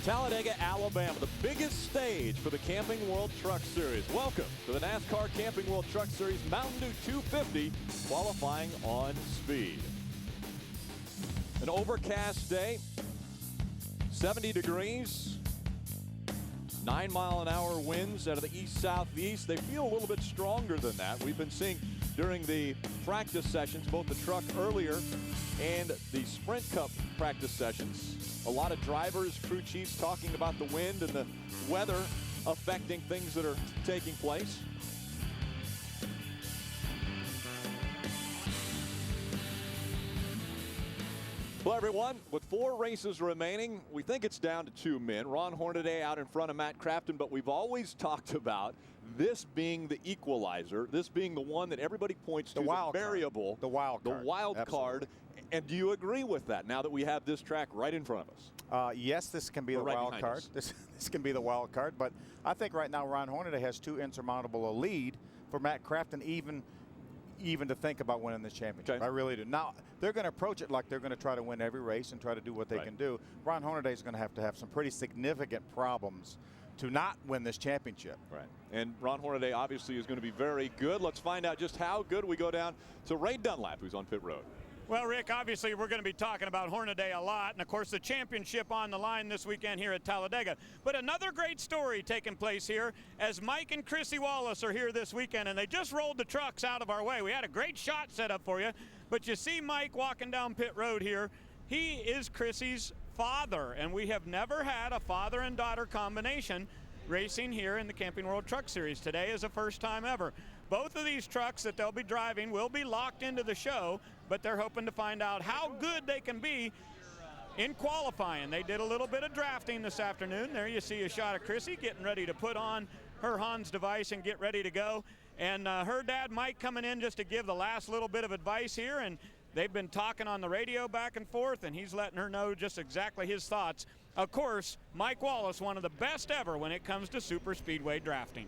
Talladega, Alabama, the biggest stage for the Camping World Truck Series. Welcome to the NASCAR Camping World Truck Series Mountain Dew 250 qualifying on speed. An overcast day, 70 degrees, 9-mile-an-hour winds out of the east-southeast. They feel a little bit stronger than that. We've been seeing during the practice sessions, both the truck earlier and the Sprint Cup practice sessions, a lot of drivers, crew chiefs talking about the wind and the weather affecting things that are taking place. Well, everyone, with 4 races remaining, we think it's down to 2 men. Ron Hornaday out in front of Matt Crafton, but we've always talked about this being the equalizer, this being the one that everybody points to, the variable, the wild card. And do you agree with that now that we have this track right in front of us? Yes, this can be the wild card. This can be the wild card, but I think right now Ron Hornaday has too insurmountable a lead for Matt Crafton even to think about winning this championship. Okay. I really do. Now, they're going to approach it like they're going to try to win every race and try to do what they can do. Ron Hornaday is going to have some pretty significant problems to not win this championship. Right. And Ron Hornaday obviously is going to be very good. Let's find out just how good. We go down to Ray Dunlap, who's on pit road. Well, Rick, obviously we're going to be talking about Hornaday a lot, and of course the championship on the line this weekend here at Talladega. But another great story taking place here as Mike and Chrissy Wallace are here this weekend, and they just rolled the trucks out of our way. We had a great shot set up for you, but you see Mike walking down pit road here. He is Chrissy's father, and we have never had a father and daughter combination racing here in the Camping World Truck Series. Today is the first time ever. Both of these trucks that they'll be driving will be locked into the show, but they're hoping to find out how good they can be in qualifying. They did a little bit of drafting this afternoon. There you see a shot of Chrissy getting ready to put on her Hans device and get ready to go. And her dad, Mike, coming in just to give the last little bit of advice here. And they've been talking on the radio back and forth, and he's letting her know just exactly his thoughts. Of course, Mike Wallace, one of the best ever when it comes to Superspeedway drafting.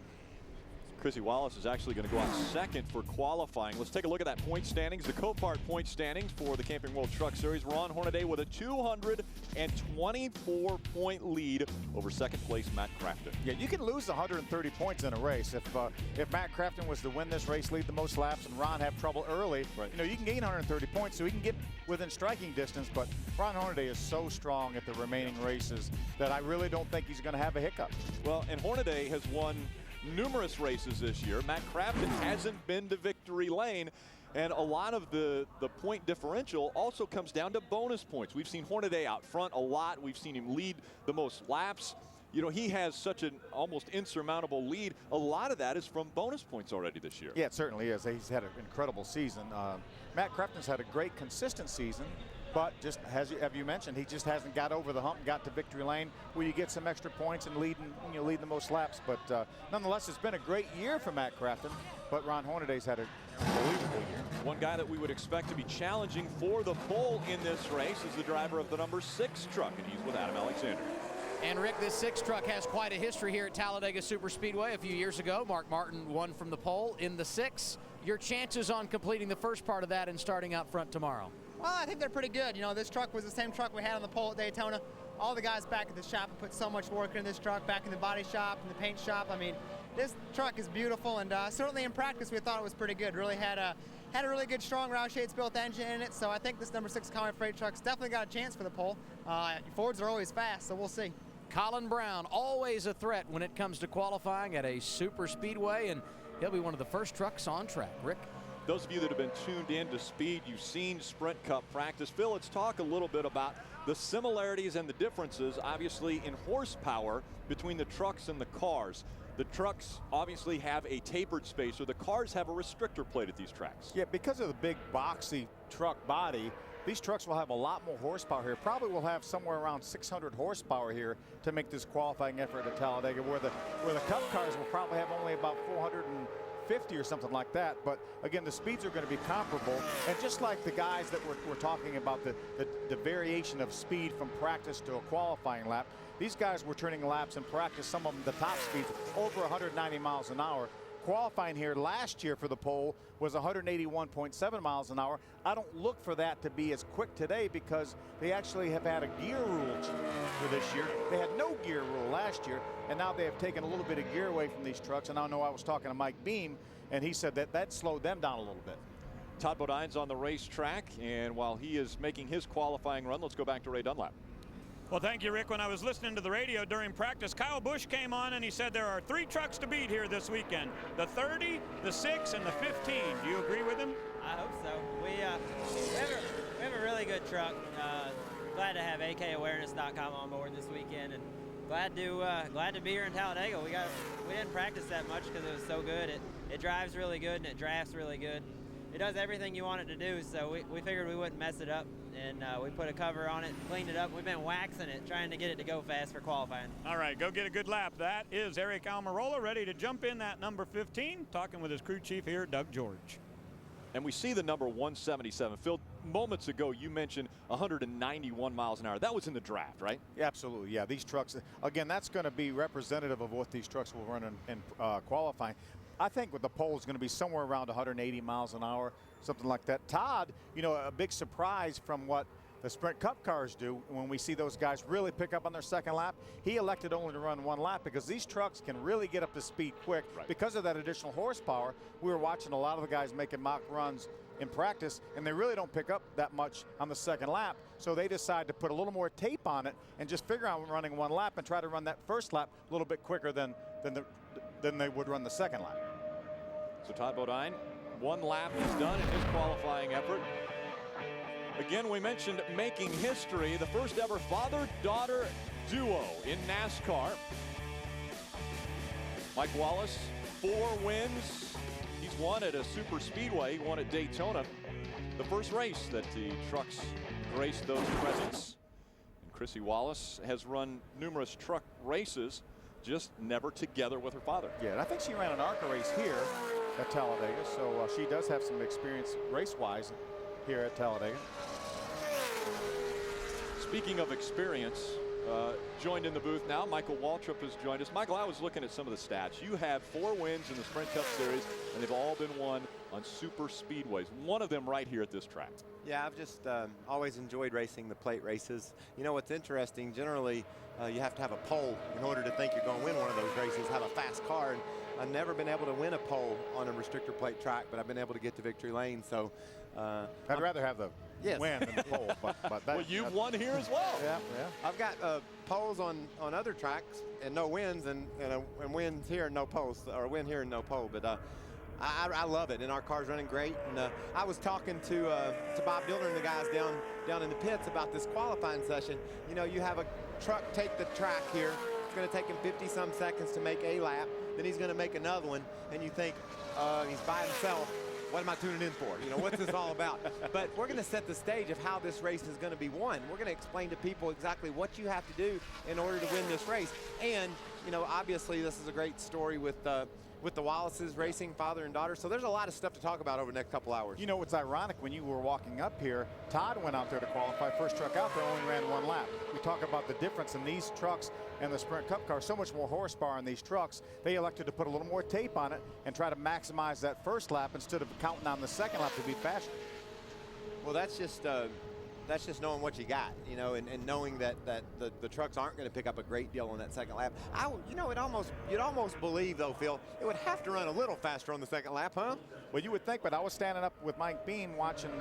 Chrissy Wallace is actually going to go out second for qualifying. Let's take a look at that point standings, the Copart point standings for the Camping World Truck Series. Ron Hornaday with a 224-point lead over second place Matt Crafton. Yeah, you can lose 130 points in a race. If Matt Crafton was to win this race, lead the most laps, and Ron have trouble early, you know, you can gain 130 points, so he can get within striking distance. But Ron Hornaday is so strong at the remaining races that I really don't think he's going to have a hiccup. Well, and Hornaday has won numerous races this year. Matt Crafton hasn't been to victory lane, and a lot of the point differential also comes down to bonus points. We've seen Hornaday out front a lot. We've seen him lead the most laps. You know, he has such an almost insurmountable lead. A lot of that is from bonus points already this year. Yeah, it certainly is. He's had an incredible season. Matt Crafton's had a great consistent season, but just as you mentioned, he just hasn't got over the hump and got to victory lane where you get some extra points and lead the most laps. But nonetheless, it's been a great year for Matt Crafton, but Ron Hornaday's had an unbelievable year. One guy that we would expect to be challenging for the pole in this race is the driver of the number 6 truck, and he's with Adam Alexander. And Rick, this 6 truck has quite a history here at Talladega Superspeedway. A few years ago, Mark Martin won from the pole in the 6. Your chances on completing the first part of that and starting out front tomorrow? Well, I think they're pretty good. You know, this truck was the same truck we had on the pole at Daytona. All the guys back at the shop have put so much work into this truck, back in the body shop and the paint shop. I mean, this truck is beautiful, and certainly in practice we thought it was pretty good. Really had a really good, strong round shades built engine in it, so I think this number 6 Conway freight truck's definitely got a chance for the pole. Fords are always fast, so we'll see. Colin Brown, always a threat when it comes to qualifying at a super speedway, and he'll be one of the first trucks on track. Rick? Those of you that have been tuned in to speed, you've seen Sprint Cup practice. Phil, let's talk a little bit about the similarities and the differences, obviously, in horsepower between the trucks and the cars. The trucks obviously have a tapered spacer. The cars have a restrictor plate at these tracks. Yeah, because of the big boxy truck body, these trucks will have a lot more horsepower here. Probably will have somewhere around 600 horsepower here to make this qualifying effort at Talladega, where the Cup cars will probably have only about 450 or something like that. But again, the speeds are going to be comparable. And just like the guys that we're talking about, the variation of speed from practice to a qualifying lap, these guys were turning laps in practice, some of them the top speeds over 190 miles an hour. qualifying here last year for the pole was 181.7 miles an hour. I don't look for that to be as quick today because they actually have had a gear rule for this year. They had no gear rule last year, and now they have taken a little bit of gear away from these trucks. And I know I was talking to Mike Beam, and he said that slowed them down a little bit. Todd Bodine's on the racetrack, and while he is making his qualifying run, let's go back to Ray Dunlap. Well, thank you, Rick. When I was listening to the radio during practice, Kyle Busch came on and he said there are 3 trucks to beat here this weekend: the 30, the 6, and the 15. Do you agree with him? I hope so. We have a really good truck. Glad to have AKAwareness.com on board this weekend, and glad to be here in Talladega. We didn't practice that much because it was so good. It drives really good and it drafts really good. It does everything you want it to do, so we figured we wouldn't mess it up, and we put a cover on it, cleaned it up. We've been waxing it, trying to get it to go fast for qualifying. All right, go get a good lap. That is Eric Almirola, ready to jump in that number 15, talking with his crew chief here, Doug George. And we see the number 177. Phil, moments ago you mentioned 191 miles an hour. That was in the draft, right? Yeah, absolutely. Yeah, these trucks, again, that's going to be representative of what these trucks will run in qualifying. I think with the pole is going to be somewhere around 180 miles an hour, something like that. Todd, you know, a big surprise from what the Sprint Cup cars do when we see those guys really pick up on their second lap. He elected only to run 1 lap because these trucks can really get up to speed quick. Right. Because of that additional horsepower. We were watching a lot of the guys making mock runs in practice, and they really don't pick up that much on the second lap. So they decide to put a little more tape on it and just figure out running 1 lap and try to run that first lap a little bit quicker than they would run the second lap. So Todd Bodine, 1 lap is done in his qualifying effort. Again, we mentioned making history, the first ever father-daughter duo in NASCAR. Mike Wallace, 4 wins. He's won at a Superspeedway, he won at Daytona. The first race that the trucks graced those presents. And Chrissy Wallace has run numerous truck races, just never together with her father. Yeah, and I think she ran an ARCA race here at Talladega, so she does have some experience race-wise here at Talladega. Speaking of experience, joined in the booth now, Michael Waltrip has joined us. Michael, I was looking at some of the stats. You have 4 wins in the Sprint Cup Series, and they've all been won on super speedways. One of them right here at this track. Yeah, I've just always enjoyed racing the plate races. You know what's interesting, generally you have to have a pole in order to think you're going to win one of those races, have a fast car. And I've never been able to win a pole on a restrictor plate track, but I've been able to get to victory lane. So I'd rather have the win than the pole. But that, well, you've won here as well. Yeah. I've got poles on other tracks and no wins, and wins here and no poles, or win here and no pole. But I love it, and our car's running great. And I was talking to Bob Dillner and the guys down in the pits about this qualifying session. You know, you have a truck take the track here. It's going to take him 50-some seconds to make a lap. Then he's going to make another one, and you think he's by himself. What am I tuning in for? You know, what's this all about? But we're going to set the stage of how this race is going to be won. We're going to explain to people exactly what you have to do in order to win this race. And, you know, obviously this is a great story with the Wallaces racing, father and daughter. So there's a lot of stuff to talk about over the next couple hours. You know, what's ironic, when you were walking up here, Todd went out there to qualify. First truck out there, only ran 1 lap. We talk about the difference in these trucks and the Sprint Cup car. So much more horsepower in these trucks. They elected to put a little more tape on it and try to maximize that first lap instead of counting on the second lap to be faster. Well, that's just knowing what you got, you know, and knowing that the trucks aren't going to pick up a great deal on that second lap. You know, you'd almost believe, though, Phil, it would have to run a little faster on the second lap, huh? Well, you would think, but I was standing up with Mike Beam watching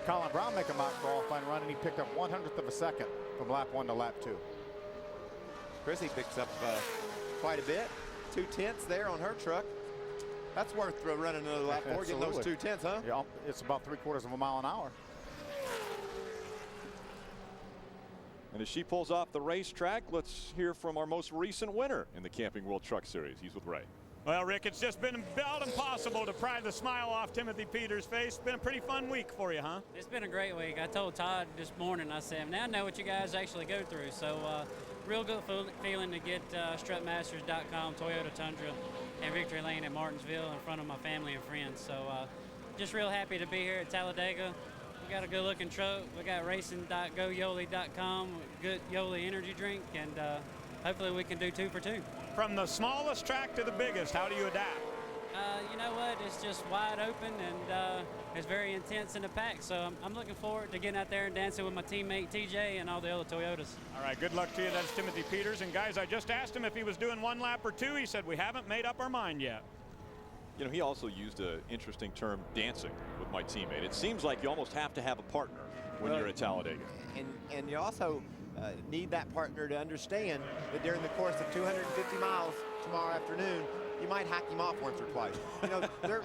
Colin Brown make a mock qualifying run, and he picked up 1/100th of a second from lap 1 to lap 2. Chrissy picks up quite a bit. 2/10 there on her truck. That's worth running another lap for, getting those 2/10, huh? Yeah, it's about 3/4 of a mile an hour. And as she pulls off the racetrack, let's hear from our most recent winner in the Camping World Truck Series. He's with Ray. Well, Rick, it's just been about impossible to pry the smile off Timothy Peters' face. Been a pretty fun week for you, huh? It's been a great week. I told Todd this morning, I said, now I know what you guys actually go through. So real good feeling to get strutmasters.com, Toyota Tundra, and Victory Lane at Martinsville in front of my family and friends. So just real happy to be here at Talladega. We got a good looking truck. We got racing.goyoli.com, good Yoli energy drink, and hopefully we can do 2 for 2. From the smallest track to the biggest, how do you adapt? You know what? It's just wide open, and it's very intense in the pack. So I'm looking forward to getting out there and dancing with my teammate TJ and all the other Toyotas. All right, good luck to you. That's Timothy Peters. And guys, I just asked him if he was doing one lap or two. He said we haven't made up our mind yet. You know, he also used an interesting term, dancing with my teammate. It seems like you almost have to have a partner when you're at Talladega. And you also need that partner to understand that during the course of 250 miles tomorrow afternoon, you might hack him off once or twice. You know,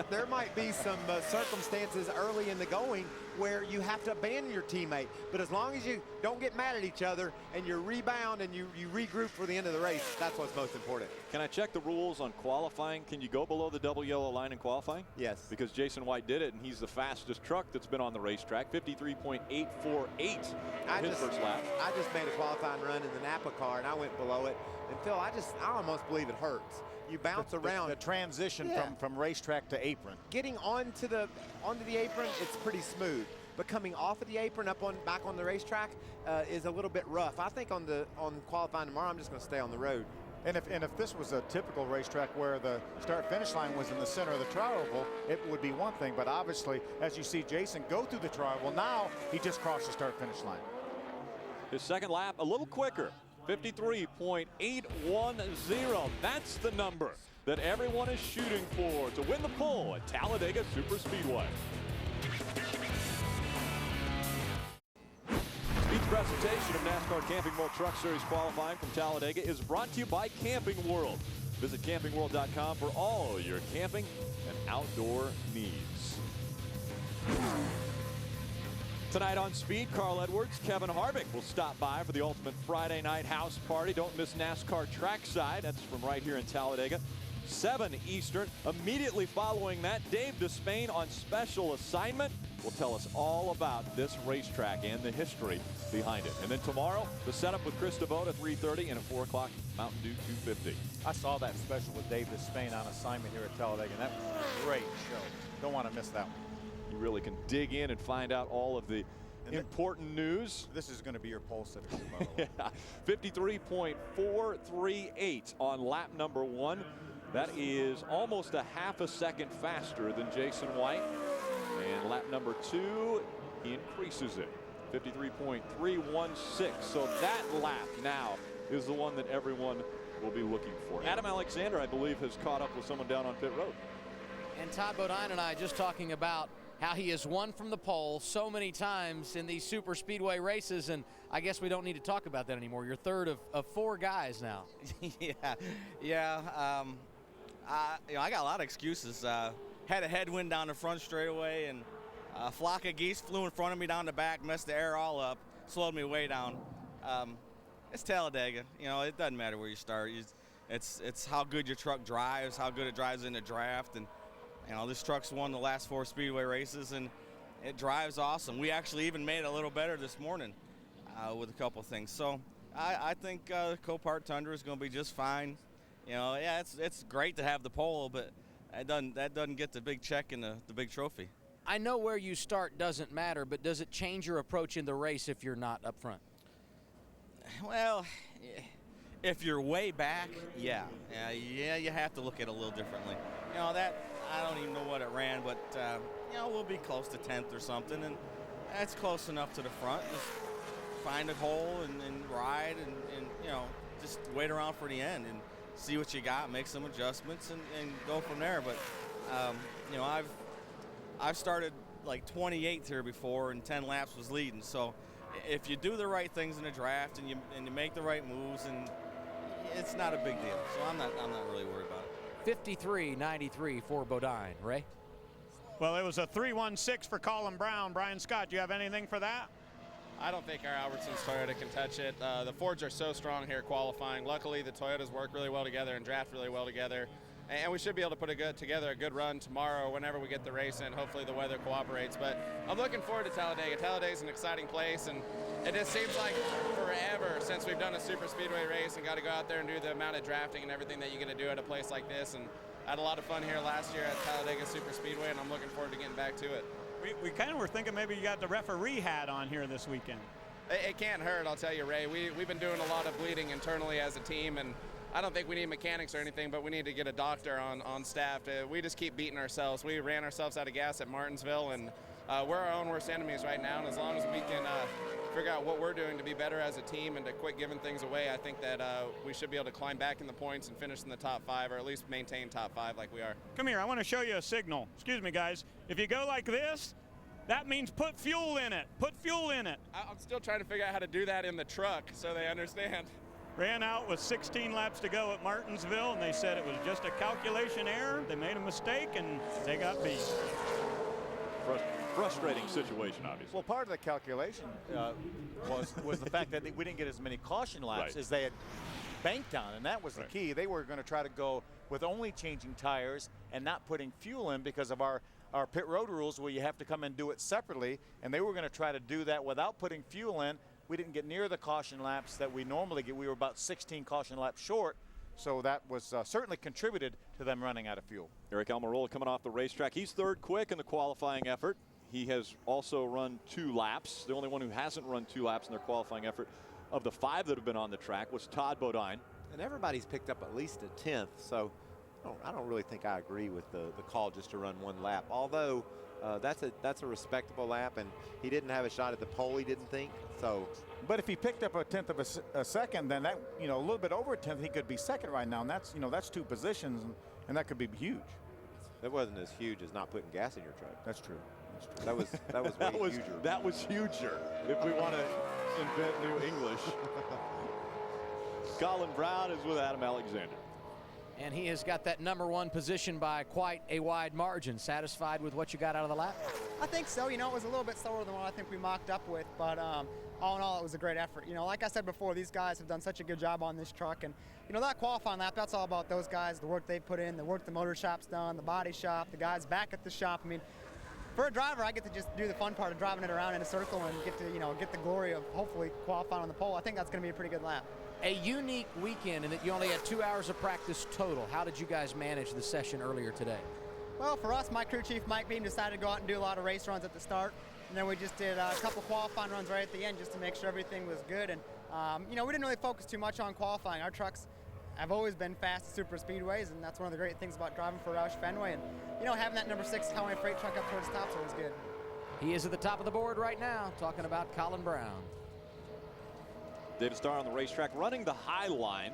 there might be some circumstances early in the going where you have to abandon your teammate. But as long as you don't get mad at each other and you rebound and you regroup for the end of the race, that's what's most important. Can I check the rules on qualifying? Can you go below the double yellow line in qualifying? Yes. Because Jason White did it, and he's the fastest truck that's been on the racetrack, 53.848 his first lap. I just made a qualifying run in the Napa car, and I went below it. And Phil, I almost believe it hurts. You bounce around. The transition from racetrack to apron. Getting onto the apron, it's pretty smooth. But coming off of the apron back on the racetrack is a little bit rough. I think on qualifying tomorrow, I'm just going to stay on the road. And if this was a typical racetrack where the start-finish line was in the center of the tri-oval, it would be one thing. But obviously, as you see Jason go through the tri-oval, now he just crossed the start-finish line. His second lap a little quicker. 53.810. That's the number that everyone is shooting for to win the pole at Talladega Superspeedway. Speed's presentation of NASCAR Camping World Truck Series qualifying from Talladega is brought to you by Camping World. Visit campingworld.com for all your camping and outdoor needs. Tonight on Speed, Carl Edwards, Kevin Harvick will stop by for the ultimate Friday night house party. Don't miss NASCAR Trackside. That's from right here in Talladega. 7 Eastern. Immediately following that, Dave Despain on special assignment will tell us all about this racetrack and the history behind it. And then tomorrow, the setup with Chris DeVoe at 3:30 and at 4 o'clock, Mountain Dew 250. I saw that special with Dave Despain on assignment here at Talladega, and that was a great show. Don't want to miss that one. You really can dig in and find out all of the important news. This is going to be your pole sitter, by the way. 53.438 on lap number 1. That is almost a half a second faster than Jason White. And lap number 2, he increases it. 53.316. So that lap now is the one that everyone will be looking for. Adam Alexander, I believe, has caught up with someone down on pit road. And Todd Bodine and I just talking about how he has won from the pole so many times in these super speedway races, and I guess we don't need to talk about that anymore. You're third of 4 guys now. I got a lot of excuses. Had a headwind down the front straightaway, and a flock of geese flew in front of me down the back, messed the air all up, slowed me way down. It's Talladega. You know, it doesn't matter where you start. It's how good your truck drives, how good it drives in the draft, and you know, this truck's won the last 4 speedway races, and it drives awesome. We actually even made it a little better this morning with a couple things. So I think Copart Tundra is going to be just fine. You know, yeah, it's great to have the pole, but that doesn't get the big check and the big trophy. I know where you start doesn't matter, but does it change your approach in the race if you're not up front? Well, if you're way back, yeah, you have to look at it a little differently. You know, that I don't even know what it ran, but you know, we'll be close to 10th or something, and that's close enough to the front. Just find a hole and ride, and you know, just wait around for the end and see what you got, make some adjustments, and go from there. But you know, I've started like 28th here before, and 10 laps was leading. So if you do the right things in the draft and you make the right moves, and it's not a big deal. So I'm not really worried about it. 53.93 for Bodine. Ray? Well, it was a 3:16 for Colin Brown. Brian Scott, do you have anything for that? I don't think our Albertsons Toyota can touch it. The Fords are so strong here qualifying. Luckily, the Toyotas work really well together and draft really well together. And we should be able to put together a good run tomorrow whenever we get the race in. Hopefully the weather cooperates. But I'm looking forward to Talladega. Talladega is an exciting place, and it just seems like forever since we've done a super speedway race and got to go out there and do the amount of drafting and everything that you get to do at a place like this. And I had a lot of fun here last year at Talladega Super Speedway, and I'm looking forward to getting back to it. We kind of were thinking maybe you got the referee hat on here this weekend. It can't hurt, I'll tell you, Ray. We've been doing a lot of bleeding internally as a team, and I don't think we need mechanics or anything, but we need to get a doctor on staff. We just keep beating ourselves. We ran ourselves out of gas at Martinsville, and we're our own worst enemies right now. And as long as we can figure out what we're doing to be better as a team and to quit giving things away, I think that we should be able to climb back in the points and finish in the top 5, or at least maintain top 5 like we are. Come here, I want to show you a signal. Excuse me, guys. If you go like this, that means put fuel in it. Put fuel in it. I'm still trying to figure out how to do that in the truck so they understand. Ran out with 16 laps to go at Martinsville, and they said it was just a calculation error. They made a mistake, and they got beat. Frustrating situation, obviously. Well, part of the calculation was the fact that we didn't get as many caution laps as they had banked on, and that was the key. They were going to try to go with only changing tires and not putting fuel in because of our pit road rules, where you have to come and do it separately, and they were going to try to do that without putting fuel in. We didn't get near the caution laps that we normally get. We were about 16 caution laps short, so that was certainly contributed to them running out of fuel. Eric Almirola coming off the racetrack. He's third quick in the qualifying effort. He has also run 2 laps. The only one who hasn't run 2 laps in their qualifying effort of the 5 that have been on the track was Todd Bodine. And everybody's picked up at least a 10th, so I don't really think I agree with the call just to run 1 lap. Although that's a respectable lap, and he didn't have a shot at the pole, he didn't think. So, but if he picked up a 1/10 of a second, then that, a little bit over a 1/10, he could be second right now, and that's 2 positions, and that could be huge. It wasn't as huge as not putting gas in your truck. That's true. That was way huger. That was huger, if we want to invent new English. Colin Brown is with Adam Alexander. And he has got that #1 position by quite a wide margin. Satisfied with what you got out of the lap? I think so. It was a little bit slower than what I think we mocked up with, but all in all, it was a great effort. Like I said before, these guys have done such a good job on this truck, and that qualifying lap, that's all about those guys, the work they put in, the work the motor shop's done, the body shop, the guys back at the shop. I mean, for a driver, I get to just do the fun part of driving it around in a circle and get to, get the glory of hopefully qualifying on the pole. I think that's going to be a pretty good lap. A unique weekend in that you only had 2 hours of practice total. How did you guys manage the session earlier today? Well, for us, my crew chief, Mike Beam, decided to go out and do a lot of race runs at the start. And then we just did a couple qualifying runs right at the end just to make sure everything was good. And, we didn't really focus too much on qualifying. Our trucks have always been fast at super speedways, and that's one of the great things about driving for Roush Fenway. And, having that #6 Conway freight truck up towards the top is always good. He is at the top of the board right now, talking about Colin Brown. David Starr on the racetrack running the high line.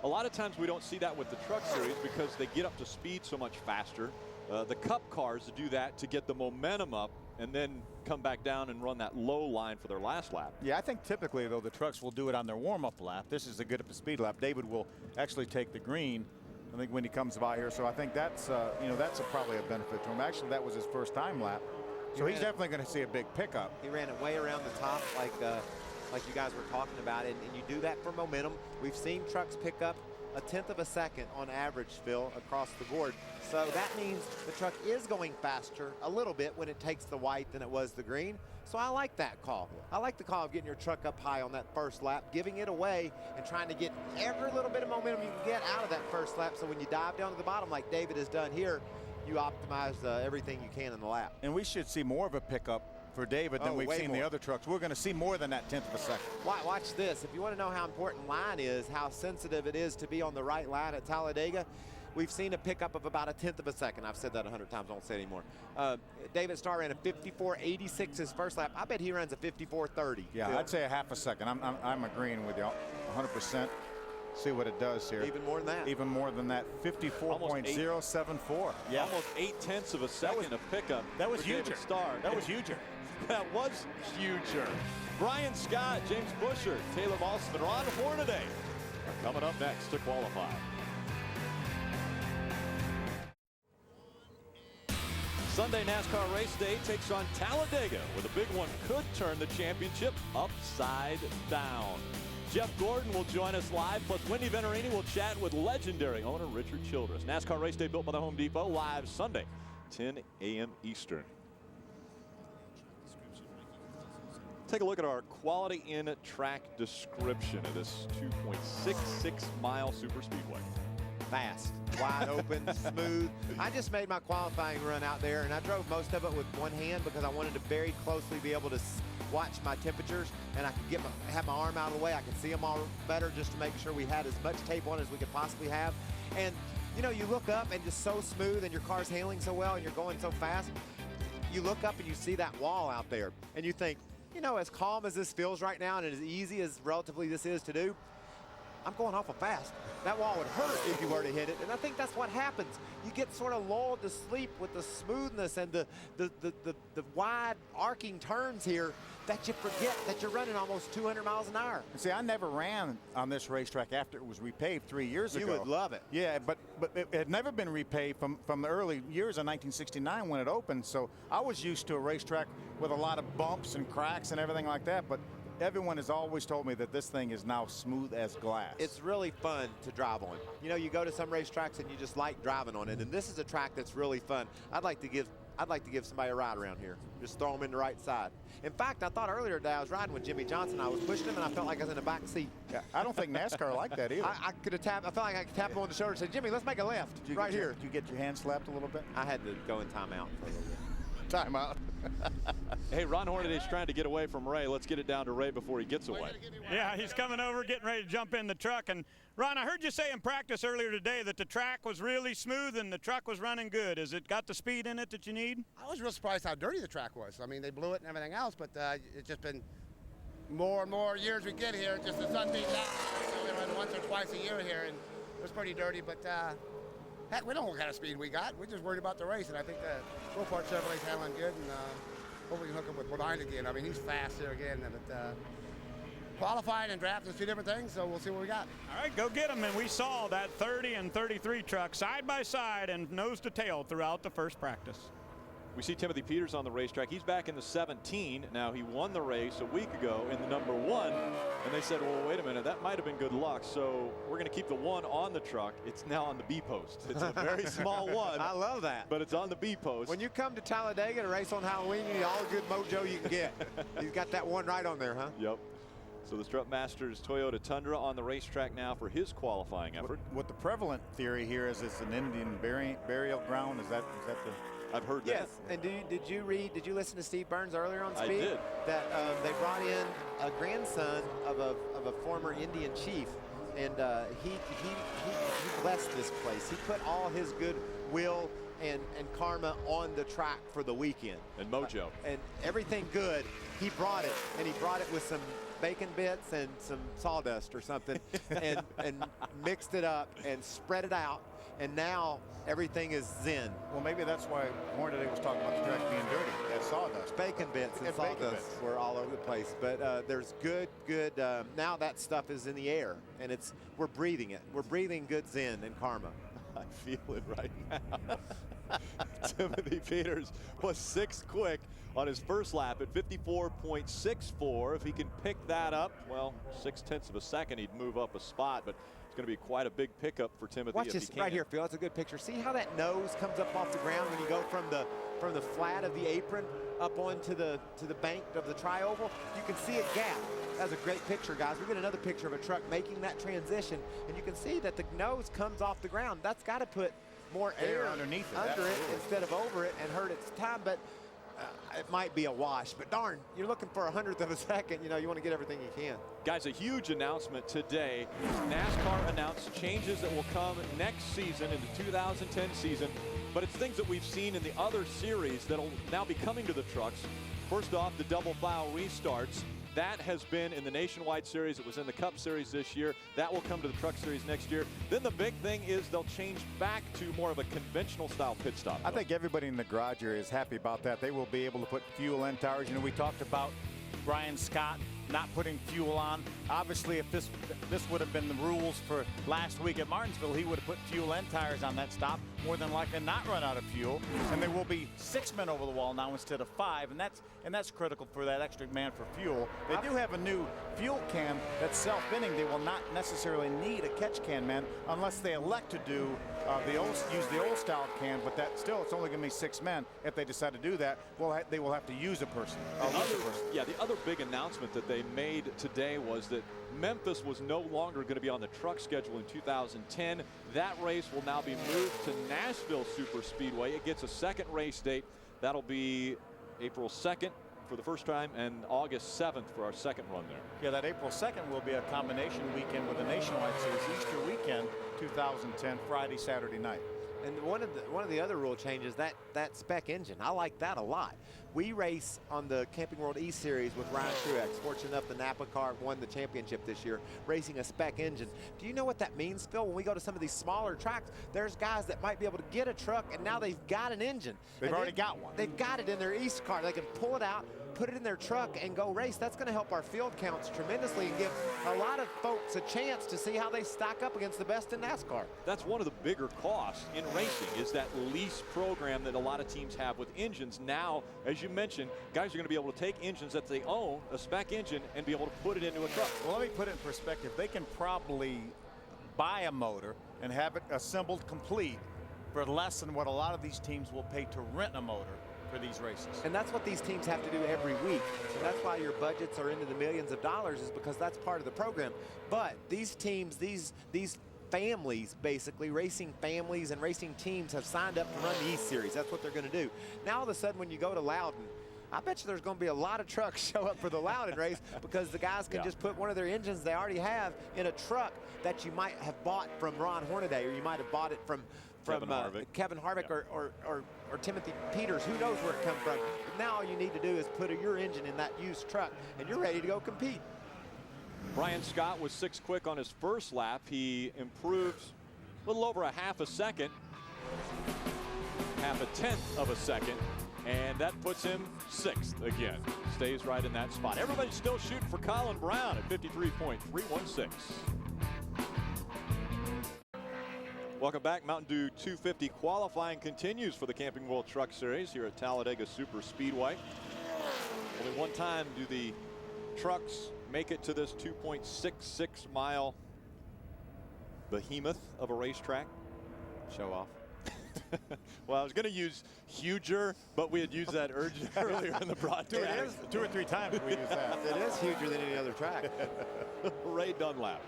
A lot of times we don't see that with the truck series because they get up to speed so much faster. The cup cars do that to get the momentum up and then come back down and run that low line for their last lap. Yeah, I think typically, though, the trucks will do it on their warm-up lap. This is a good up-to-speed lap. David will actually take the green, I think, when he comes by here. So I think that's, that's probably a benefit to him. Actually, that was his first time lap. So he's definitely going to see a big pickup. He ran it way around the top like you guys were talking about, and you do that for momentum. We've seen trucks pick up a 1/10 of a second on average, Phil, across the board. So that means the truck is going faster a little bit when it takes the white than it was the green. So I like that call. I like the call of getting your truck up high on that first lap, giving it away, and trying to get every little bit of momentum you can get out of that first lap. So when you dive down to the bottom like David has done here, you optimize everything you can in the lap. And we should see more of a pickup for David than we've seen the other trucks. We're going to see more than that 1/10 of a second. Watch this. If you want to know how important line is, how sensitive it is to be on the right line at Talladega, we've seen a pickup of about a 1/10 of a second. I've said that 100 times. I won't say it anymore. David Starr ran a 54.86 his first lap. I bet he runs a 54.30. Yeah, I'd say a half a second. I'm agreeing with you 100%. See what it does here. Even more than that. Even more than that. 54.074. Yeah. Almost 0.8 of a second of pickup. That was huger. That was huger. That was huger. Brian Scott, James Busher, Taylor Malson, and Ron Hornaday are coming up next to qualify. Sunday NASCAR race day takes on Talladega, where the big one could turn the championship upside down. Jeff Gordon will join us live, plus Wendy Venturini will chat with legendary owner Richard Childress. NASCAR race day built by the Home Depot, live Sunday, 10 a.m. Eastern. Take a look at our quality in track description of this 2.66 mile super speedway. Fast, wide open, smooth. I just made my qualifying run out there, and I drove most of it with one hand because I wanted to very closely be able to watch my temperatures, and I could have my arm out of the way. I could see them all better just to make sure we had as much tape on as we could possibly have. And you know, you look up and just so smooth, and your car's handling so well, and you're going so fast. You look up and you see that wall out there, and you think, you know, as calm as this feels right now, and as easy as relatively this is to do, I'm going awful fast. That wall would hurt if you were to hit it, and I think that's what happens. You get sort of lulled to sleep with the smoothness and the wide arcing turns here that you forget that you're running almost 200 miles an hour. See, I never ran on this racetrack after it was repaved 3 years ago. You would love it. Yeah, but it had never been repaved from the early years of 1969 when it opened, so I was used to a racetrack with a lot of bumps and cracks and everything like that, but everyone has always told me that this thing is now smooth as glass. It's really fun to drive on. You know, you go to some racetracks and you just like driving on it, and this is a track that's really fun. I'd like to give somebody a ride around here. Just throw them in the right side. In fact, I thought earlier today I was riding with Jimmy Johnson. I was pushing him, and I felt like I was in the back seat. Yeah, I don't think NASCAR like that either. I could have tapped. I felt like I could tap him on the shoulder and say, Jimmy, let's make a left right here. Did you get your hand slapped a little bit? I had to go in timeout for a little bit. Timeout. Hey, Ron Hornaday's trying to get away from Ray. Let's get it down to Ray before he gets away. Yeah, he's coming over, getting ready to jump in the truck. And Ron, I heard you say in practice earlier today that the track was really smooth and the truck was running good. Has it got the speed in it that you need? I was real surprised how dirty the track was. I mean, they blew it and everything else, but it's just been more and more years we get here. Just the sun beats out. So we run once or twice a year here, and it was pretty dirty, but heck, we don't know what kind of speed we got. We're just worried about the race, and I think the Copart Chevrolet's handling good, and hopefully we can hook up with Bodine again. I mean, he's fast here again, but qualifying and drafting is two different things, so we'll see what we got. All right, go get them. And we saw that 30 and 33 truck side by side and nose to tail throughout the first practice. We see Timothy Peters on the racetrack. He's back in the 17. Now, he won the race a week ago in the number 1. And they said, well, wait a minute, that might have been good luck. So we're going to keep the 1 on the truck. It's now on the B post. It's a very small 1. I love that. But it's on the B post. When you come to Talladega to race on Halloween, you need all the good mojo you can get. You've got that 1 right on there, huh? Yep. So the Strut Masters Toyota Tundra on the racetrack now for his qualifying effort. What the prevalent theory here is it's an Indian burial ground. Is that the... I've heard that. Yes, and did you listen to Steve Burns earlier on Speed? I did. That they brought in a grandson of a former Indian chief, and he blessed this place. He put all his goodwill and karma on the track for the weekend. And mojo. And everything good, he brought it, and he brought it with some bacon bits and some sawdust or something, and mixed it up and spread it out. And now everything is zen. Well, maybe that's why Hornaday was talking about the track being dirty. That sawdust. Bacon bits and sawdust were all over the place. But there's good, now that stuff is in the air, and we're breathing it. We're breathing good zen and karma. I feel it right now. Timothy Peters was 6th quick on his first lap at 54.64. If he can pick that up, well, 0.6 of a second, he'd move up a spot. But it's going to be quite a big pickup for Timothy. Watch this right here, Phil. That's a good picture. See how that nose comes up off the ground when you go from the flat of the apron up onto the bank of the tri-oval? You can see a gap. That's a great picture, guys. We get another picture of a truck making that transition, and you can see that the nose comes off the ground. That's got to put more air underneath it, under it instead of over it and hurt its time. But it might be a wash, but darn, you're looking for 100th of a second. You know, you want to get everything you can. Guys, a huge announcement today. NASCAR announced changes that will come next season, in the 2010 season, but it's things that we've seen in the other series that'll now be coming to the trucks. First off, the double file restarts. That has been in the Nationwide Series. It was in the Cup Series this year. That will come to the Truck Series next year. Then the big thing is they'll change back to more of a conventional style pit stop. I think everybody in the garage area is happy about that. They will be able to put fuel in tires. You know, we talked about Brian Scott not putting fuel on. Obviously, if this would have been the rules for last week at Martinsville, he would have put fuel and tires on that stop, more than likely not run out of fuel. And there will be 6 men over the wall now instead of 5, and that's critical for that extra man for fuel. They do have a new fuel can that's self-binning. They will not necessarily need a catch can man unless they elect to do use the old style can, but that still, it's only going to be 6 men. If they decide to do that, well, they will have to use a person. The other big announcement that they made today was that Memphis was no longer going to be on the truck schedule in 2010. That race will now be moved to Nashville Superspeedway. It gets a second race date. That'll be April 2nd for the first time and August 7th for our second run there. Yeah, that April 2nd will be a combination weekend with the Nationwide Series, Easter weekend 2010, Friday, Saturday night. And one of the other rule changes, that spec engine, I like that a lot. We race on the Camping World E-Series with Ryan Truex. Fortunate enough, the Napa car won the championship this year, racing a spec engine. Do you know what that means, Phil? When we go to some of these smaller tracks, there's guys that might be able to get a truck, and now they've got an engine. They've already got one. They've got it in their East car. They can pull it out, put it in their truck, and go race. That's going to help our field counts tremendously and give a lot of folks a chance to see how they stack up against the best in NASCAR. That's one of the bigger costs in racing, is that lease program that a lot of teams have with engines. Now, as you mentioned, guys are going to be able to take engines that they own, a spec engine, and be able to put it into a truck. Well, let me put it in perspective. They can probably buy a motor and have it assembled complete for less than what a lot of these teams will pay to rent a motor for these races. And that's what these teams have to do every week. And that's why your budgets are into the millions of dollars, is because that's part of the program. But these teams, these families, basically, racing families and racing teams have signed up to run the E-Series. That's what they're going to do. Now, all of a sudden, when you go to Loudon, I bet you there's going to be a lot of trucks show up for the Loudon race because the guys can just put one of their engines they already have in a truck that you might have bought from Ron Hornaday, or you might have bought it from Kevin Harvick or Timothy Peters. Who knows where it comes from? But now all you need to do is put your engine in that used truck, and you're ready to go compete. Brian Scott was 6 quick on his first lap. He improved a little over a half a second, half a tenth of a second, and that puts him 6th again. Stays right in that spot. Everybody's still shooting for Colin Brown at 53.316. Welcome back. Mountain Dew 250 qualifying continues for the Camping World Truck Series here at Talladega Superspeedway. Only one time do the trucks make it to this 2.66 mile behemoth of a racetrack. Show off. Well, I was going to use huger, but we had used that earlier in the broadcast. 2 or 3 times we used that. It is huger than any other track. Ray Dunlap.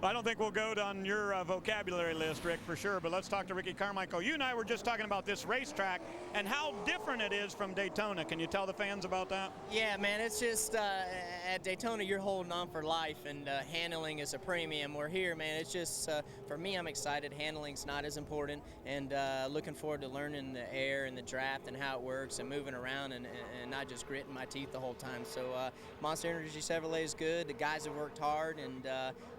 I don't think we'll go on your vocabulary list, Rick, for sure, but let's talk to Ricky Carmichael. You and I were just talking about this racetrack and how different it is from Daytona. Can you tell the fans about that? Yeah, man, it's just at Daytona you're holding on for life, and handling is a premium. We're here, man. It's just, for me, I'm excited. Handling's not as important, and looking forward to learning the air and the draft and how it works and moving around and not just gritting my teeth the whole time. So Monster Energy Chevrolet is good. The guys have worked hard, and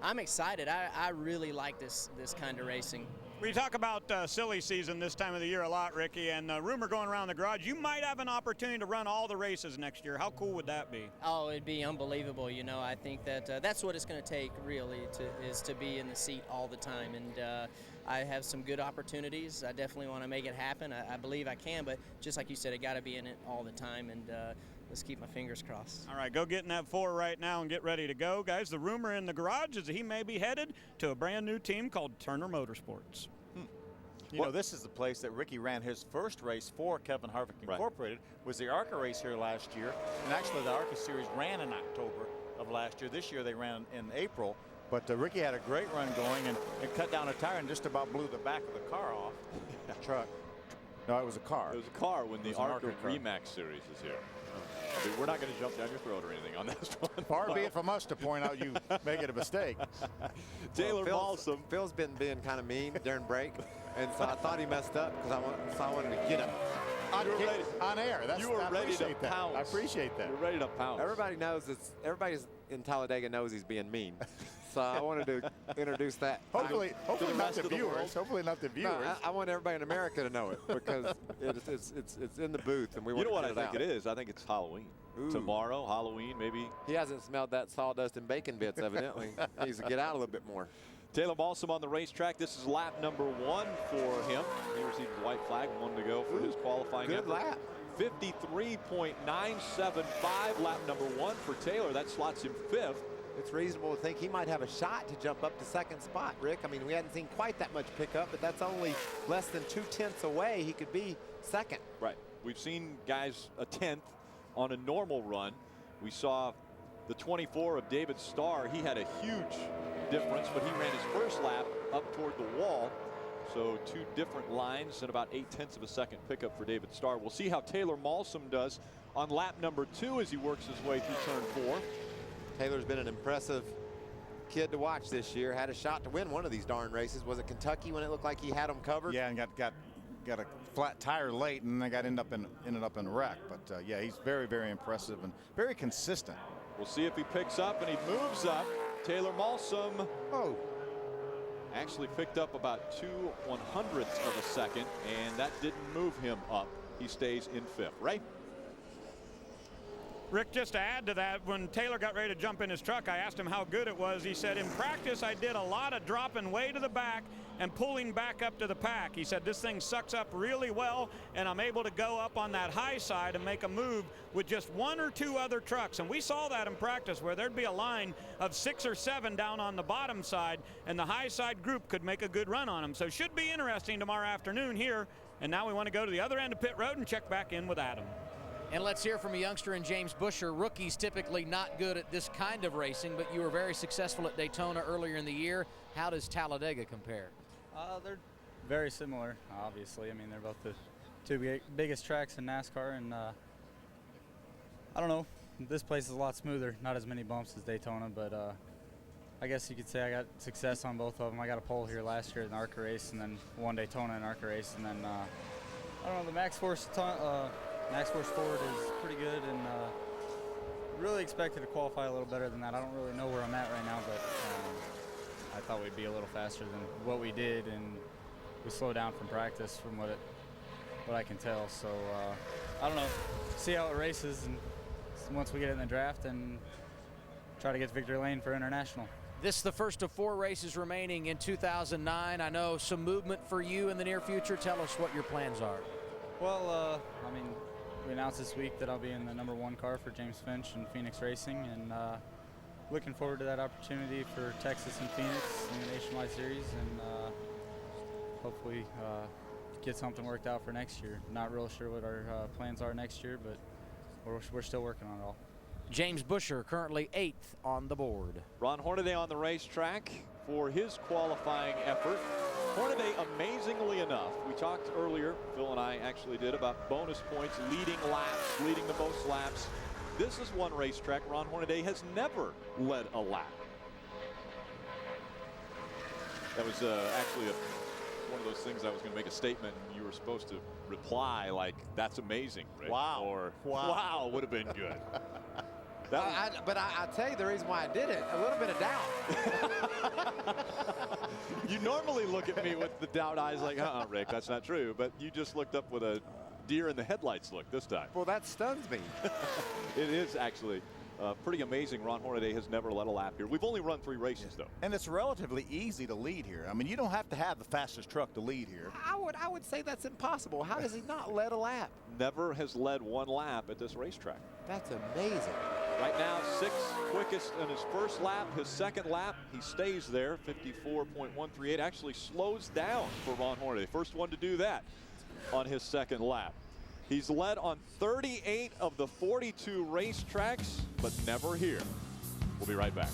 I'm excited. I really like this kind of racing. We talk about silly season this time of the year a lot, Ricky, and rumor going around the garage, you might have an opportunity to run all the races next year. How cool would that be? Oh, it'd be unbelievable. You know, I think that that's what it's going to take, really, is to be in the seat all the time. And I have some good opportunities. I definitely want to make it happen. I believe I can, but just like you said, I got to be in it all the time. And let's keep my fingers crossed. All right, go get in that 4 right now and get ready to go. Guys, the rumor in the garage is that he may be headed to a brand new team called Turner Motorsports. You know, this is the place that Ricky ran his first race for Kevin Harvick Incorporated, was the ARCA race here last year. And actually the ARCA series ran in October of last year. This year they ran in April. But Ricky had a great run going and cut down a tire and just about blew the back of the car off. Truck. No, it was a car. It was a car when the ARCA Remax series is here. We're not going to jump down your throat or anything on this one. Far be it from us to point out you making a mistake. Taylor Balsam. Phil's been being kind of mean during break, and so I thought he messed up because I wanted to get him. On air. You were ready to pounce. I appreciate that. You're ready to pounce. Everybody knows everybody in Talladega knows he's being mean. So I wanted to introduce that. Hopefully not the viewers. Hopefully not the viewers. No, I want everybody in America to know it because it's in the booth and we want to get it out. You know what I think it is? I think it's Halloween. Ooh. Tomorrow, Halloween, maybe. He hasn't smelled that sawdust and bacon bits, evidently. He needs to get out a little bit more. Taylor Balsam on the racetrack. This is lap number 1 for him. He received a white flag, 1 to go for his qualifying effort. Good lap. 53.975, lap number 1 for Taylor. That slots him 5th. It's reasonable to think he might have a shot to jump up to 2nd spot, Rick. I mean, we hadn't seen quite that much pickup, but that's only less than 2/10 away. He could be 2nd. Right. We've seen guys a 10th on a normal run. We saw the 24 of David Starr. He had a huge difference, but he ran his first lap up toward the wall. So 2 different lines and about 0.8 of a second pickup for David Starr. We'll see how Taylor Balsam does on lap number 2 as he works his way through turn 4. Taylor's been an impressive kid to watch this year. Had a shot to win one of these darn races. Was it Kentucky when it looked like he had them covered? Yeah, and got a flat tire late, and they ended up in a wreck. But yeah, he's very, very impressive and very consistent. We'll see if he picks up, and he moves up. Taylor Malsum actually picked up about 2/100ths of a second, and that didn't move him up. He stays in 5th. Right? Rick, just to add to that, when Taylor got ready to jump in his truck, I asked him how good it was. He said, in practice, I did a lot of dropping way to the back and pulling back up to the pack. He said, this thing sucks up really well, and I'm able to go up on that high side and make a move with just 1 or 2 other trucks. And we saw that in practice, where there'd be a line of 6 or 7 down on the bottom side, and the high side group could make a good run on him. So should be interesting tomorrow afternoon here. And now we want to go to the other end of pit road and check back in with Adam. And let's hear from a youngster in James Busher. Rookies typically not good at this kind of racing, but you were very successful at Daytona earlier in the year. How does Talladega compare? They're very similar, obviously. I mean, they're both the 2 biggest tracks in NASCAR, and I don't know. This place is a lot smoother, not as many bumps as Daytona, but I guess you could say I got success on both of them. I got a pole here last year in the ARCA race, and then won Daytona in ARCA race, and then I don't know, the Max Force Ford is pretty good, and really expected to qualify a little better than that. I don't really know where I'm at right now, but I thought we'd be a little faster than what we did, and we slowed down from practice from what I can tell. So I don't know, see how it races, and once we get it in the draft, and try to get to victory lane for international. This is the first of 4 races remaining in 2009. I know some movement for you in the near future. Tell us what your plans are. Well, I mean, we announced this week that I'll be in the #1 car for James Finch and Phoenix Racing, and looking forward to that opportunity for Texas and Phoenix in the Nationwide Series, and hopefully get something worked out for next year. Not real sure what our plans are next year, but we're still working on it all. James Busher currently 8th on the board. Ron Hornaday on the racetrack for his qualifying effort. Hornaday, amazingly enough, we talked earlier, Phil and I actually did, about bonus points, leading laps, leading the most laps. This is one racetrack Ron Hornaday has never led a lap. That was actually one of those things I was going to make a statement, and you were supposed to reply like, that's amazing, Rick. Wow. Or wow would have been good. But I'll tell you the reason why I did it, a little bit of doubt. You normally look at me with the doubt eyes like, Rick, that's not true. But you just looked up with a deer in the headlights look this time. Well, that stuns me. It is actually pretty amazing. Ron Hornaday has never led a lap here. We've only run 3 races, though. And it's relatively easy to lead here. I mean, you don't have to have the fastest truck to lead here. I would say that's impossible. How has he not led a lap? Never has led 1 lap at this racetrack. That's amazing. Right now, 6th quickest in his first lap. His second lap, he stays there, 54.138. Actually slows down for Ron Hornaday. First one to do that on his second lap. He's led on 38 of the 42 racetracks, but never here. We'll be right back.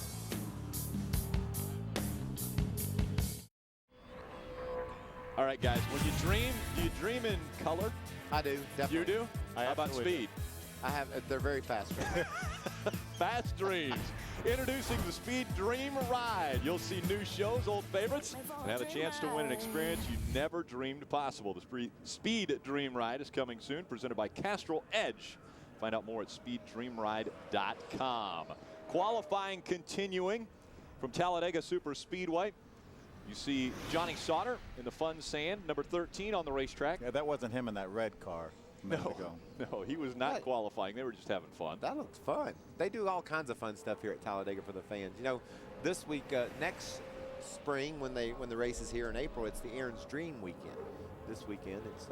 All right, guys, when you dream, do you dream in color? I do, definitely. You do? How about speed? I have. They're very fast. Fast dreams. Introducing the Speed Dream Ride. You'll see new shows, old favorites, and have a chance to win an experience you never dreamed possible. The Speed Dream Ride is coming soon, presented by Castrol Edge. Find out more at speeddreamride.com. Qualifying continuing from Talladega Superspeedway. You see Johnny Sauter in the fun sand, number 13 on the racetrack. Yeah, that wasn't him in that red car. No, he was not qualifying. They were just having fun. That looks fun. They do all kinds of fun stuff here at Talladega for the fans. You know, this week, next spring, when the race is here in April, it's the Aaron's Dream weekend. This weekend, it's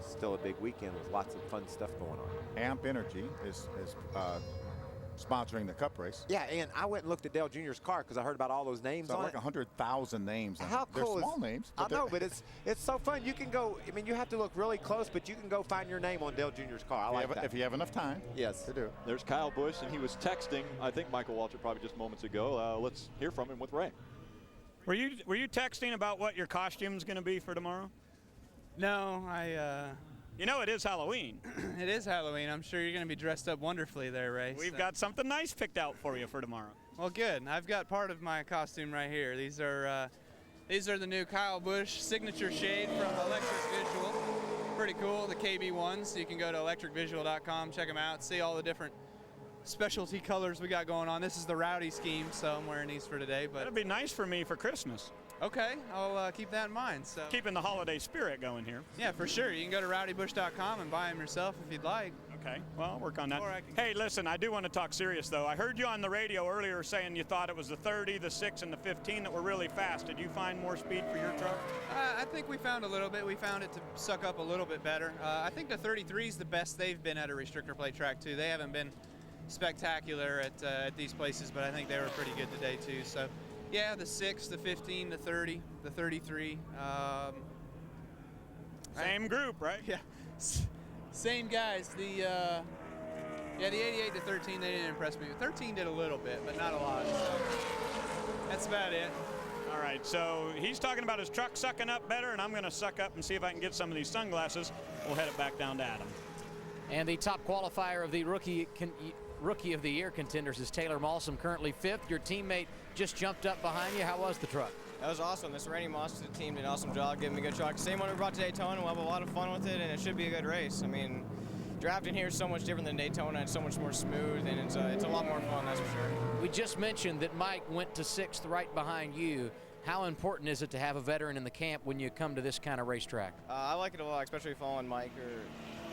still a big weekend with lots of fun stuff going on. Amp Energy is sponsoring the Cup race. Yeah, and I went and looked at Dale Jr.'s car because I heard about all those names on like 100,000 names. How cool They're small names. I know, but it's so fun. You can go. I mean, you have to look really close, but you can go find your name on Dale Jr.'s car. I like that. If you have enough time. Yes, to do. There's Kyle Busch, and he was texting, I think, Michael Waltrip probably just moments ago. Let's hear from him with Ray. Were you texting about what your costume's going to be for tomorrow? No, You know, it is Halloween. It is Halloween. I'm sure you're going to be dressed up wonderfully there, Ray. We've got something nice picked out for you for tomorrow. Well, good. I've got part of my costume right here. These are the new Kyle Busch signature shade from Electric Visual. Pretty cool, the KB ones. You can go to electricvisual.com, check them out, see all the different specialty colors we got going on. This is the Rowdy scheme, so I'm wearing these for today. But that'd be nice for me for Christmas. Okay, I'll keep that in mind. So keeping the holiday spirit going here. Yeah, for sure. You can go to rowdybush.com and buy them yourself if you'd like. Okay, well, I'll work on that. Hey, listen, I do want to talk serious, though. I heard you on the radio earlier saying you thought it was the 30, the 6, and the 15 that were really fast. Did you find more speed for your truck? I think we found a little bit. We found it to suck up a little bit better. I think the 33 is the best they've been at a restrictor plate track, too. They haven't been spectacular at these places, but I think they were pretty good today, too. So, yeah, the 6, the 15, the 30, the 33. Same group, right? Yeah. Same guys. The 88 to 13, they didn't impress me. 13 did a little bit, but not a lot. So that's about it. All right, so he's talking about his truck sucking up better, and I'm going to suck up and see if I can get some of these sunglasses. We'll head it back down to Adam. And the top qualifier of the Rookie of the Year contenders is Taylor Malsom, currently 5th. Your teammate just jumped up behind you. How was the truck? That was awesome. This Randy Moss team did an awesome job giving me a good truck. Same one we brought to Daytona. We'll have a lot of fun with it, and it should be a good race. I mean, drafting here is so much different than Daytona. It's so much more smooth, and it's a lot more fun, that's for sure. We just mentioned that Mike went to 6th right behind you. How important is it to have a veteran in the camp when you come to this kind of racetrack? I like it a lot, especially following Mike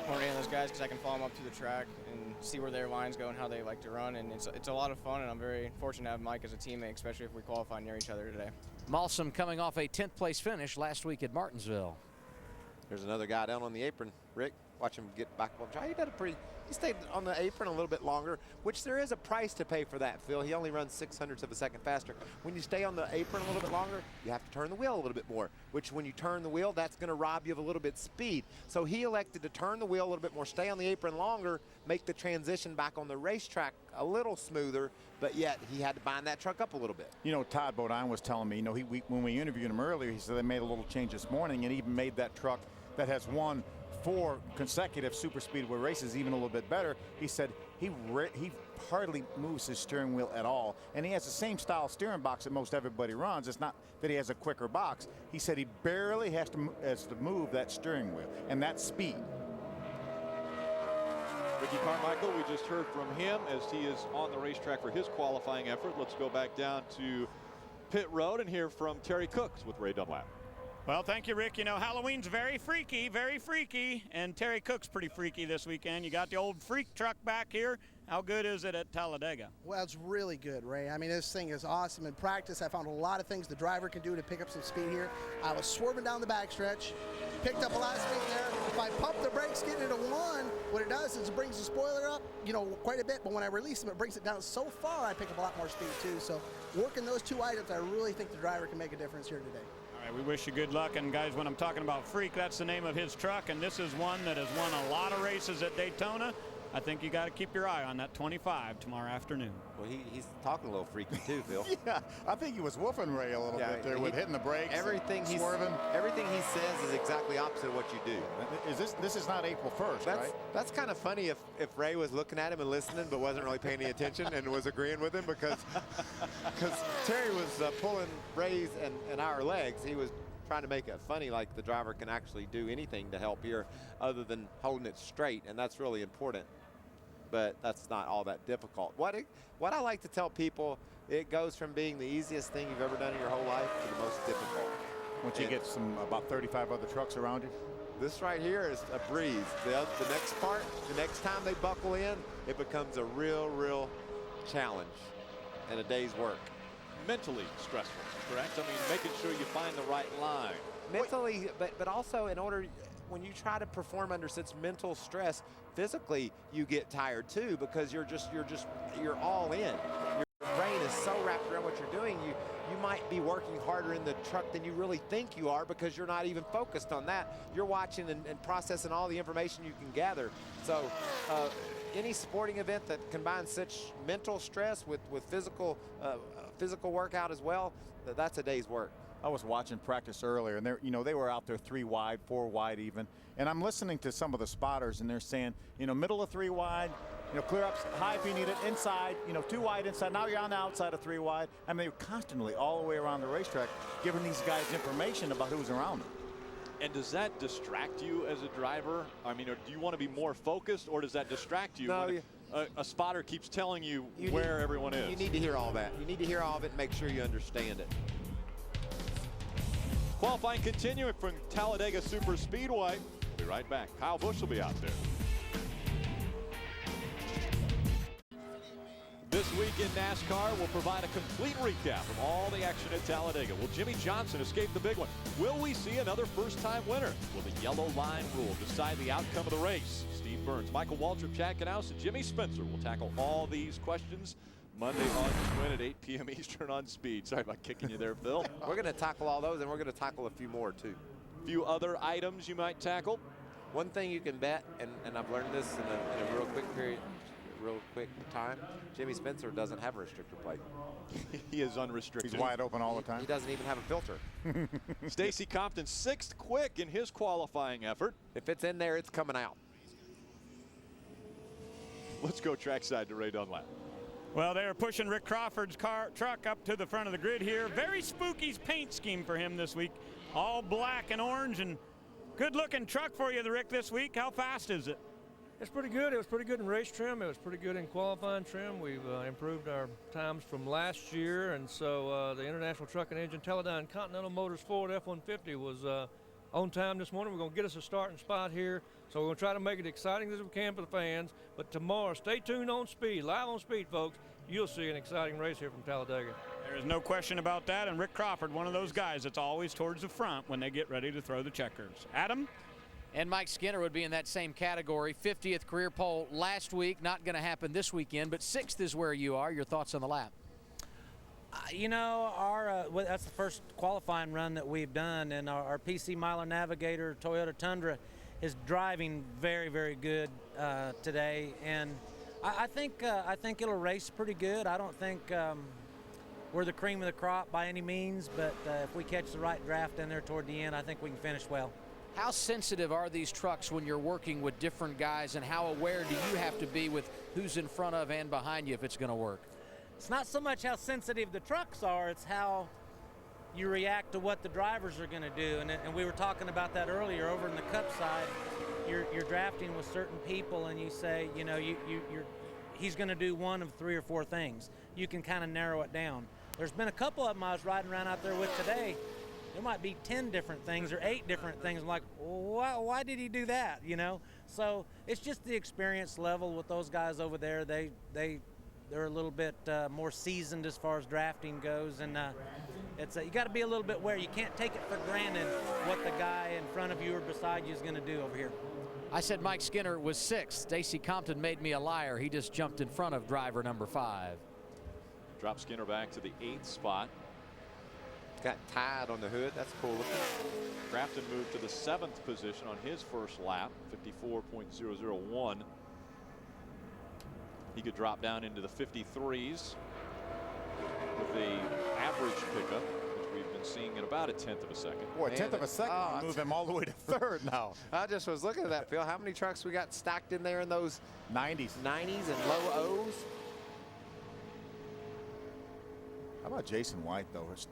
or any of those guys, because I can follow them up to the track and see where their lines go and how they like to run, and it's a lot of fun, and I'm very fortunate to have Mike as a teammate, especially if we qualify near each other today. Malsom coming off a 10th place finish last week at Martinsville. There's another guy down on the apron, Rick. Watch him get back on track. He stayed on the apron a little bit longer, which there is a price to pay for that, Phil. He only runs 0.06 of a second faster. When you stay on the apron a little bit longer, you have to turn the wheel a little bit more, which when you turn the wheel, that's going to rob you of a little bit of speed. So he elected to turn the wheel a little bit more, stay on the apron longer, make the transition back on the racetrack a little smoother, but yet he had to bind that truck up a little bit. You know, Todd Bodine was telling me, you know, when we interviewed him earlier, he said they made a little change this morning and even made that truck that has won 4 consecutive Superspeedway races even a little bit better. He said he hardly moves his steering wheel at all, and he has the same style steering box that most everybody runs. It's not that he has a quicker box. He said he barely has to move that steering wheel, and that's speed. Ricky Carmichael, we just heard from him as he is on the racetrack for his qualifying effort. Let's go back down to pit road and hear from Terry Cooks with Ray Dunlap. Well, thank you, Rick. You know, Halloween's very freaky, and Terry Cook's pretty freaky this weekend. You got the old freak truck back here. How good is it at Talladega? Well, it's really good, Ray. I mean, this thing is awesome. In practice, I found a lot of things the driver can do to pick up some speed here. I was swerving down the backstretch, picked up a lot of speed there. If I pump the brakes, getting into 1, what it does is it brings the spoiler up, you know, quite a bit. But when I release them, it brings it down so far, I pick up a lot more speed, too. So working those 2 items, I really think the driver can make a difference here today. All right, we wish you good luck. And, guys, when I'm talking about freak, that's the name of his truck. And this is one that has won a lot of races at Daytona. I think you got to keep your eye on that 25 tomorrow afternoon. Well, he's talking a little freaky too, Phil. Yeah, I think he was woofing Ray a little bit there with hitting the brakes, swerving. Everything he says is exactly opposite of what you do. This is not April 1st, right? That's kind of funny if Ray was looking at him and listening, but wasn't really paying any attention and was agreeing with him because Terry was pulling Ray's and our legs. He was trying to make it funny, like the driver can actually do anything to help here other than holding it straight, and that's really important. But that's not all that difficult. What I like to tell people, it goes from being the easiest thing you've ever done in your whole life to the most difficult. Once you get about 35 other trucks around you? This right here is a breeze. The next part, the next time they buckle in, it becomes a real challenge and a day's work. Mentally stressful, correct? I mean, making sure you find the right line. Mentally, but also in order, when you try to perform under such mental stress, physically you get tired too, because you're all in. Your brain is so wrapped around what you're doing, you might be working harder in the truck than you really think you are because you're not even focused on that. You're watching and processing all the information you can gather. So any sporting event that combines such mental stress with physical workout as well, that's a day's work. I was watching practice earlier, and they were out there 3 wide, 4 wide even. And I'm listening to some of the spotters, and they're saying, middle of 3 wide, clear up high if you need it, inside, 2 wide inside. Now you're on the outside of 3 wide. I mean, they're constantly all the way around the racetrack giving these guys information about who's around them. And does that distract you as a driver? I mean, do you want to be more focused, or does that distract you when a spotter keeps telling you where everyone is? You need to hear all that. You need to hear all of it and make sure you understand it. Qualifying continuing from Talladega Superspeedway. We'll be right back. Kyle Busch will be out there. This week in NASCAR, we'll provide a complete recap of all the action at Talladega. Will Jimmy Johnson escape the big one? Will we see another first-time winner? Will the yellow line rule decide the outcome of the race? Steve Burns, Michael Waltrip, Chad Knaus, and Jimmy Spencer will tackle all these questions Monday, August 20 at 8 p.m. Eastern on Speed. Sorry about kicking you there, Phil. We're going to tackle all those, and we're going to tackle a few more, too. A few other items you might tackle. One thing you can bet, and I've learned this in a real quick time, Jimmy Spencer doesn't have a restrictor plate. He is unrestricted. He's wide open all the time. He doesn't even have a filter. Stacy Compton, 6th quick in his qualifying effort. If it's in there, it's coming out. Let's go trackside to Ray Dunlap. Well, they're pushing Rick Crawford's truck up to the front of the grid here. Very spooky paint scheme for him this week. All black and orange, and good-looking truck for you, Rick, this week. How fast is it? It's pretty good. It was pretty good in race trim. It was pretty good in qualifying trim. We've improved our times from last year, and so the International Truck and Engine Teledyne Continental Motors Ford F-150 was on time this morning. We're going to get us a starting spot here, so we're going to try to make it exciting as we can for the fans. But tomorrow, stay tuned on Speed, live on Speed, folks. You'll see an exciting race here from Talladega. There is no question about that, and Rick Crawford, one of those guys that's always towards the front when they get ready to throw the checkers. Adam? And Mike Skinner would be in that same category. 50th career pole last week. Not going to happen this weekend, but 6th is where you are. Your thoughts on the lap? That's the first qualifying run that we've done, and our PC Miler Navigator Toyota Tundra is driving very, very good today. And I think it'll race pretty good. I don't think we're the cream of the crop by any means, but if we catch the right draft in there toward the end, I think we can finish well. How sensitive are these trucks when you're working with different guys, and how aware do you have to be with who's in front of and behind you if it's going to work? It's not so much how sensitive the trucks are, it's how you react to what the drivers are going to do. And we were talking about that earlier over in the Cup side. You're drafting with certain people, and you say, he's going to do one of 3 or 4 things. You can kind of narrow it down. There's been a couple of them I was riding around out there with today. There might be 10 different things or 8 different things. I'm like, why did he do that? So it's just the experience level with those guys over there. They're a little bit more seasoned as far as drafting goes, and you got to be a little bit aware. You can't take it for granted what the guy in front of you or beside you is going to do over here. I said Mike Skinner was 6th. Stacy Compton made me a liar. He just jumped in front of driver number 5. Drop Skinner back to the 8th spot. Got tied on the hood. That's cool. Crafton moved to the 7th position on his first lap, 54.001. He could drop down into the 53s with the average pickup, which we've been seeing at about 1/10 of a second. Boy, 1/10 of a second, you move him all the way to 3rd now. I just was looking at that, Phil. How many trucks we got stacked in there in those 90s and low O's? How about Jason White, though? It's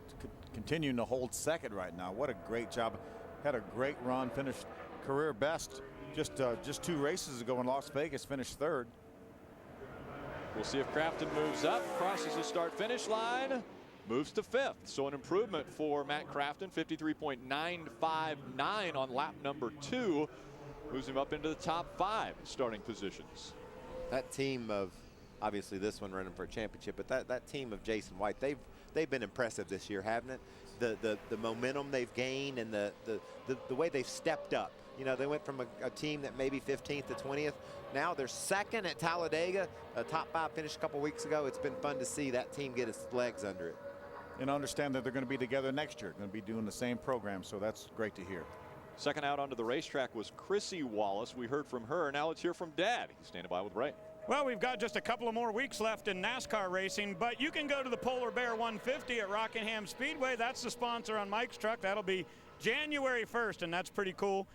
continuing to hold 2nd right now. What a great job. Had a great run, finished career best just 2 races ago in Las Vegas, finished 3rd. We'll see if Crafton moves up, crosses the start-finish line, moves to 5th. So an improvement for Matt Crafton, 53.959 on lap number 2. Moves him up into the top 5 starting positions. That team of, obviously this one running for a championship, but that team of Jason White, they've been impressive this year, haven't it? The momentum they've gained and the way they've stepped up. They went from a team that maybe 15th to 20th. Now they're 2nd at Talladega, a top 5 finish a couple weeks ago. It's been fun to see that team get its legs under it. And understand that they're going to be together next year, going to be doing the same program, so that's great to hear. Second out onto the racetrack was Chrissy Wallace. We heard from her. Now let's hear from Dad. He's standing by with Ray. Well, we've got just a couple of more weeks left in NASCAR racing, but you can go to the Polar Bear 150 at Rockingham Speedway. That's the sponsor on Mike's truck. That'll be January 1st, and that's pretty cool.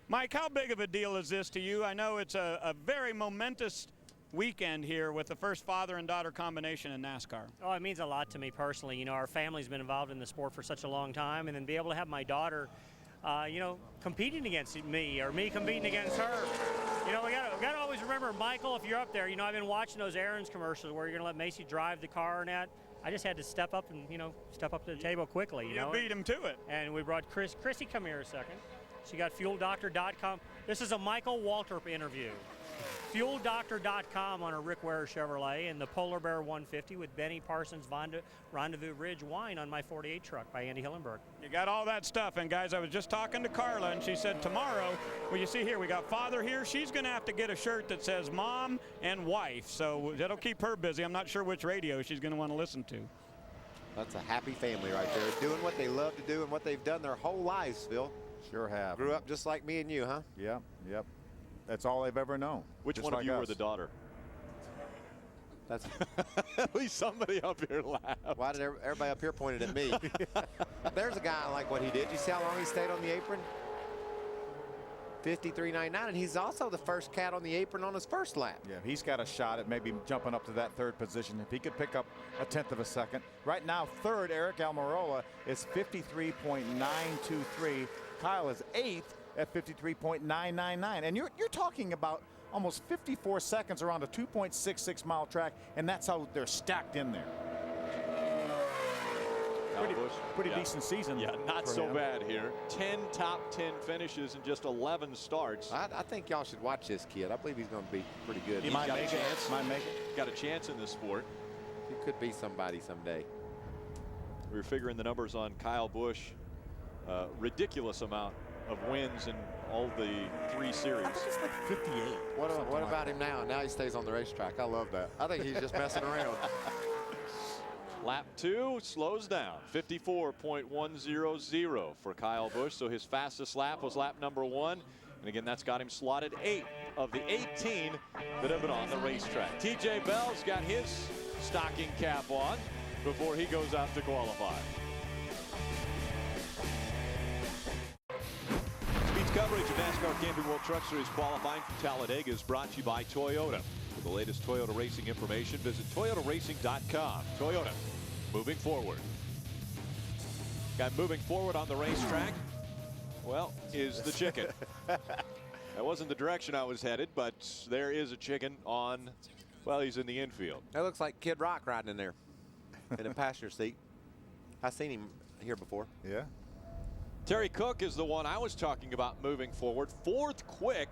Mike, how big of a deal is this to you? I know it's a very momentous weekend here with the first father and daughter combination in NASCAR. Oh, it means a lot to me personally. You know, our family's been involved in the sport for such a long time, and then be able to have my daughter, you know, competing against me or me competing against her. You know, we gotta always remember, Michael, if you're up there, you know, I've been watching those Aaron's commercials where you're gonna let Macy drive the car and that. I just had to step up and, you know, step up to the table quickly. You know, beat him to it. And we brought Chrissy, come here a second. She got FuelDoctor.com. This is a Michael Waltrip interview. FuelDoctor.com on a Rick Ware Chevrolet, and the Polar Bear 150 with Benny Parsons Rendezvous Ridge wine on my 48 truck by Andy Hillenberg. You got all that stuff, and guys, I was just talking to Carla, and she said tomorrow, well, you see here, we got father here. She's going to have to get a shirt that says mom and wife, so that'll keep her busy. I'm not sure which radio she's going to want to listen to. That's a happy family right there, doing what they love to do and what they've done their whole lives, Phil. Sure have. Grew up just like me and you, huh? Yep, yep. That's all they've ever known. Which just one of like you us. were the daughter? That's at least somebody up here laughed. Why did everybody up here pointed at me? There's a guy I like what he did. You see how long he stayed on the apron? 53.99, and he's also the first cat on the apron on his first lap. Yeah, he's got a shot at maybe jumping up to that third position if he could pick up a 1/10 of a second. Right now, third, Eric Almirola is 53.923. Kyle is 8th at 53.999. And you're talking about almost 54 seconds around a 2.66 mile track, and that's how they're stacked in there. Pretty decent season. Yeah, not so him. bad here. 10 top 10 finishes and just 11 starts. I think y'all should watch this kid. I believe he's going to be pretty good. He He's might got make a chance. Might make it. Got a chance in this sport. He could be somebody someday. We were figuring the numbers on Kyle Busch. Ridiculous amount of wins in all the 3 series. I think it's like 58. What about him now? Now he stays on the racetrack. I love that. I think he's just messing around. Lap 2 slows down, 54.100 for Kyle Busch. So his fastest lap was lap number 1. And again, that's got him slotted 8 of the 18 that have been on the racetrack. TJ Bell's got his stocking cap on before he goes out to qualify. Speed's coverage of NASCAR Camping World Truck Series qualifying from Talladega is brought to you by Toyota. For the latest Toyota racing information, visit toyotaracing.com. Toyota, moving forward. Guy moving forward on the racetrack, well, is the chicken. That wasn't the direction I was headed, but there is a chicken on, well, he's in the infield. That looks like Kid Rock riding in there in a passenger seat. I've seen him here before. Yeah. Terry Cook is the one I was talking about moving forward. 4th quick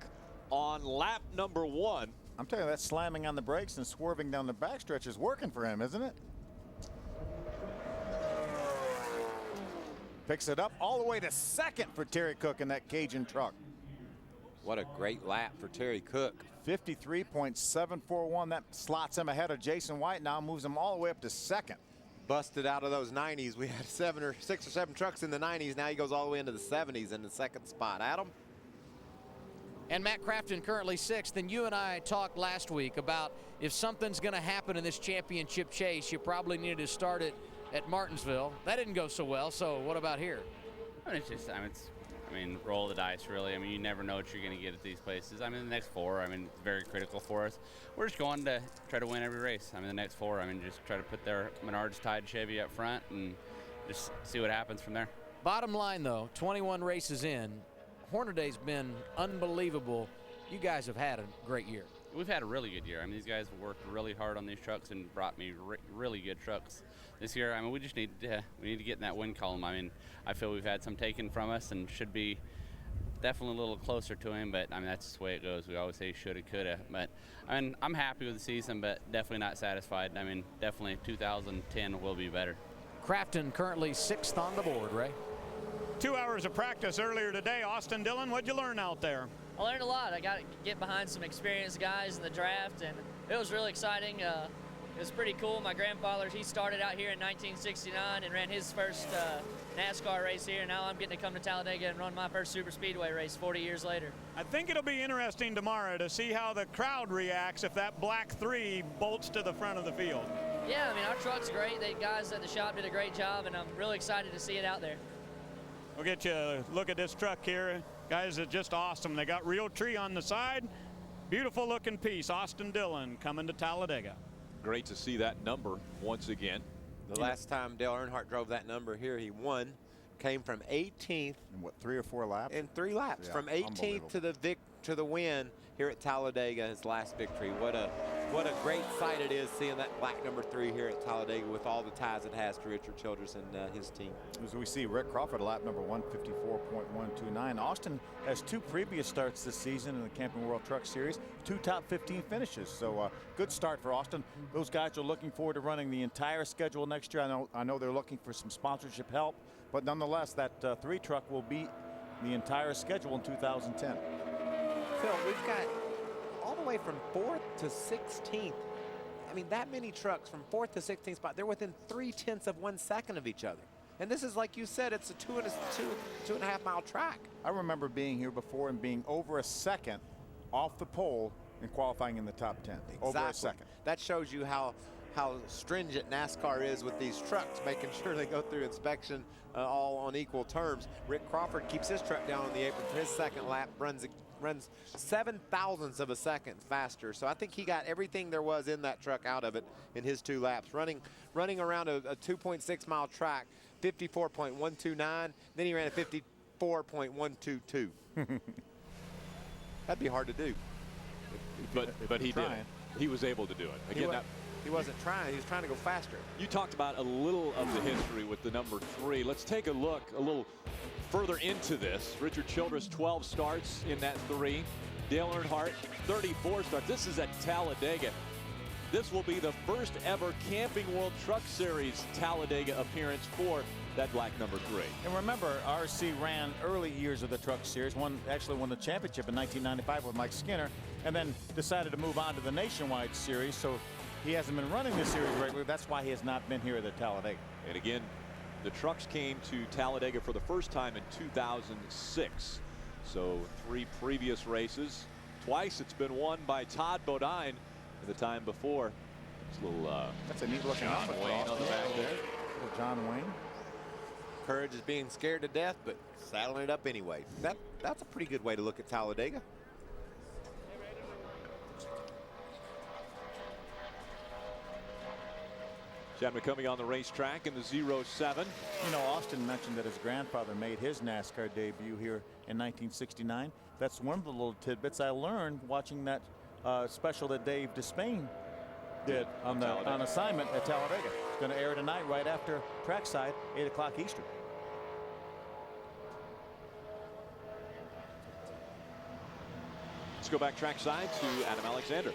on lap number 1. I'm telling you, that slamming on the brakes and swerving down the backstretch is working for him, isn't it? Picks it up all the way to 2nd for Terry Cook in that Cajun truck. What a great lap for Terry Cook. 53.741. That slots him ahead of Jason White. Now moves him all the way up to 2nd. Busted out of those 90s. We had 6 or 7 trucks in the 90s. Now he goes all the way into the 70s in the 2nd spot. Adam? And Matt Crafton currently 6th. And you and I talked last week about if something's going to happen in this championship chase, you probably need to start it at Martinsville. That didn't go so well. So what about here? I mean, it's just, I mean, roll the dice, really. I mean, you never know what you're going to get at these places. I mean, the next 4, I mean, it's very critical for us. We're just going to try to win every race. I mean, the next 4, I mean, just try to put their Menards tied Chevy up front and just see what happens from there. Bottom line, though, 21 races in, Hornaday's been unbelievable. You guys have had a great year. We've had a really good year. I mean, these guys worked really hard on these trucks and brought me really good trucks this year. I mean, we just need to get in that win column. I mean, I feel we've had some taken from us and should be definitely a little closer to him, but I mean, that's just the way it goes. We always say shoulda, coulda, but I mean, I'm happy with the season, but definitely not satisfied. I mean, definitely 2010 will be better. Crafton currently 6th on the board, Ray. 2 hours of practice earlier today. Austin Dillon, what'd you learn out there? I learned a lot. I got to get behind some experienced guys in the draft, and it was really exciting. It was pretty cool. My grandfather, he started out here in 1969 and ran his first NASCAR race here. Now I'm getting to come to Talladega and run my first Superspeedway race 40 years later. I think it'll be interesting tomorrow to see how the crowd reacts if that black 3 bolts to the front of the field. Yeah, I mean, our truck's great. The guys at the shop did a great job, and I'm really excited to see it out there. We'll get you a look at this truck here. Guys, it's just awesome. They got real tree on the side. Beautiful looking piece. Austin Dillon coming to Talladega. Great to see that number once again. The last time Dale Earnhardt drove that number here, he won. Came from 18th. In what, 3 or 4 laps? In 3 laps. Yeah, from 18th to the win here at Talladega, his last victory. What a great sight it is seeing that black number 3 here at Talladega with all the ties it has to Richard Childress and his team. As we see Rick Crawford, lap number 154.129. Austin has 2 previous starts this season in the Camping World Truck Series, 2 top 15 finishes. So good start for Austin. Those guys are looking forward to running the entire schedule next year. I know they're looking for some sponsorship help, but nonetheless, that 3 truck will be the entire schedule in 2010. Phil, we've got all the way from 4th to 16th. I mean, that many trucks from 4th to 16th spot, they're within 0.3 of 1 second of each other. And this is, like you said, it's a 2.5 mile track. I remember being here before and being over a second off the pole and qualifying in the top 10. Exactly. Over a second. That shows you how stringent NASCAR is with these trucks, making sure they go through inspection all on equal terms. Rick Crawford keeps his truck down on the apron for his second lap, runs 7 thousandths of a second faster. So I think he got everything there was in that truck out of it in his 2 laps. Running around a 2.6 mile track, 54.129. Then he ran a 54.122. That'd be hard to do. But he did it. He was able to do it. Again, he wasn't trying. He was trying to go faster. You talked about a little of the history with the number 3. Let's take a look a little further into this. Richard Childress, 12 starts in that 3. Dale Earnhardt, 34 starts. This is at Talladega. This will be the first ever Camping World Truck Series Talladega appearance for that black number 3. And remember, RC ran early years of the Truck Series, actually won the championship in 1995 with Mike Skinner, and then decided to move on to the Nationwide Series. So he hasn't been running this series regularly. That's why he has not been here at the Talladega. And again, the trucks came to Talladega for the first time in 2006. So 3 previous races. Twice it's been won by Todd Bodine the time before. It's a little that's a neat looking John Wayne on the back there. Little John Wayne. Courage is being scared to death, but saddling it up anyway. That's a pretty good way to look at Talladega. Chapman coming on the racetrack in the 07. You know, Austin mentioned that his grandfather made his NASCAR debut here in 1969. That's one of the little tidbits I learned watching that special that Dave Despain did on assignment at Talladega. It's going to air tonight right after trackside, 8 o'clock Eastern. Let's go back trackside to Adam Alexander.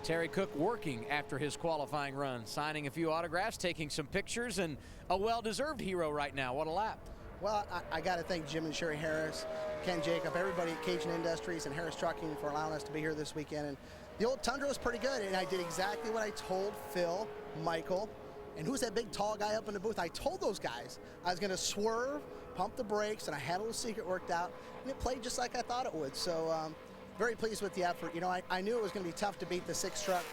Terry Cook working after his qualifying run, signing a few autographs, taking some pictures, and a well-deserved hero right now. What a lap. Well, I got to thank Jim and Sherry Harris, Ken Jacob, everybody at Cajun Industries and Harris Trucking for allowing us to be here this weekend. And the old Tundra was pretty good, and I did exactly what I told Phil, Michael, and who's that big tall guy up in the booth? I told those guys I was going to swerve, pump the brakes, and I had a little secret worked out, and it played just like I thought it would. So very pleased with the effort. You know, I knew it was going to be tough to beat the 6 truck.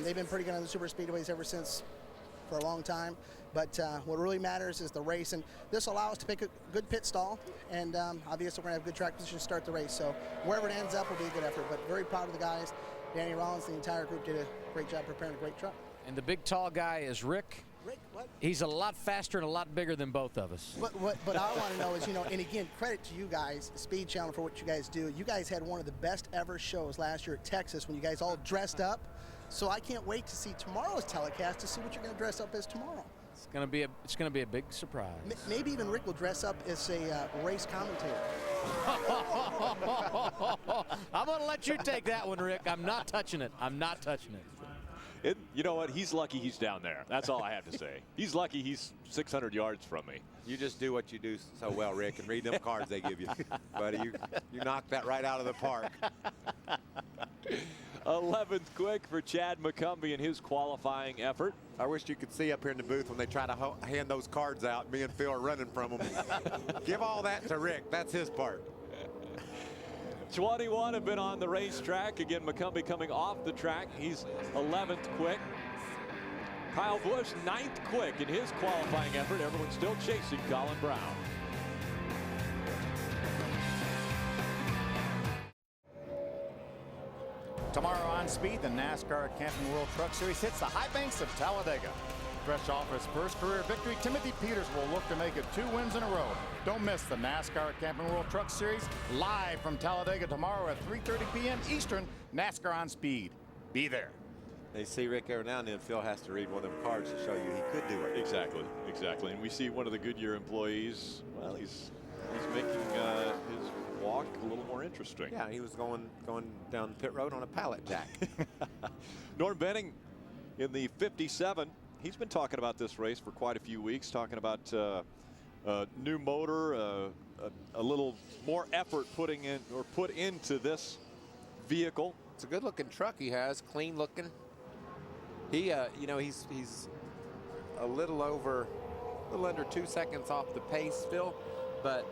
They've been pretty good on the super speedways ever since for a long time. But what really matters is the race, and this will allow us to pick a good pit stall, and obviously we're going to have good track position to start the race. So wherever it ends up will be a good effort, but very proud of the guys. Danny Rollins, the entire group did a great job preparing a great truck. And the big tall guy is Rick. Rick, what? He's a lot faster and a lot bigger than both of us. But I want to know is, you know, and again, credit to you guys, Speed Channel, for what you guys do. You guys had one of the best ever shows last year at Texas when you guys all dressed up. So I can't wait to see tomorrow's telecast to see what you're going to dress up as tomorrow. It's going to be a big surprise. Maybe even Rick will dress up as a race commentator. I'm going to let you take that one, Rick. I'm not touching it. I'm not touching it. You know what? He's lucky he's down there. That's all I have to say. He's lucky he's 600 yards from me. You just do what you do so well, Rick, and read them cards they give you. Buddy, you knocked that right out of the park. 11th quick for Chad McCumbee in his qualifying effort. I wish you could see up here in the booth when they try to hand those cards out. Me and Phil are running from them. Give all that to Rick. That's his part. 21 have been on the racetrack. Again, McCumbee coming off the track. He's 11th quick. Kyle Busch 9th quick in his qualifying effort. Everyone's still chasing Colin Brown. Tomorrow on Speed, the NASCAR Camping World Truck Series hits the high banks of Talladega. Fresh off his first career victory, Timothy Peters will look to make it 2 wins in a row. Don't miss the NASCAR Camping World Truck Series live from Talladega tomorrow at 3:30 p.m. Eastern. NASCAR on Speed. Be there. They see Rick every now and then. Phil has to read one of them cards to show you he could do it. Exactly, exactly. And we see one of the Goodyear employees. Well, he's making his walk a little more interesting. Yeah, he was going down pit road on a pallet jack. Norm Benning in the 57. He's been talking about this race for quite a few weeks, talking about new motor, a little more effort put into this vehicle. It's a good looking truck he has, clean looking. He you know, he's a little under 2 seconds off the pace, Phil, but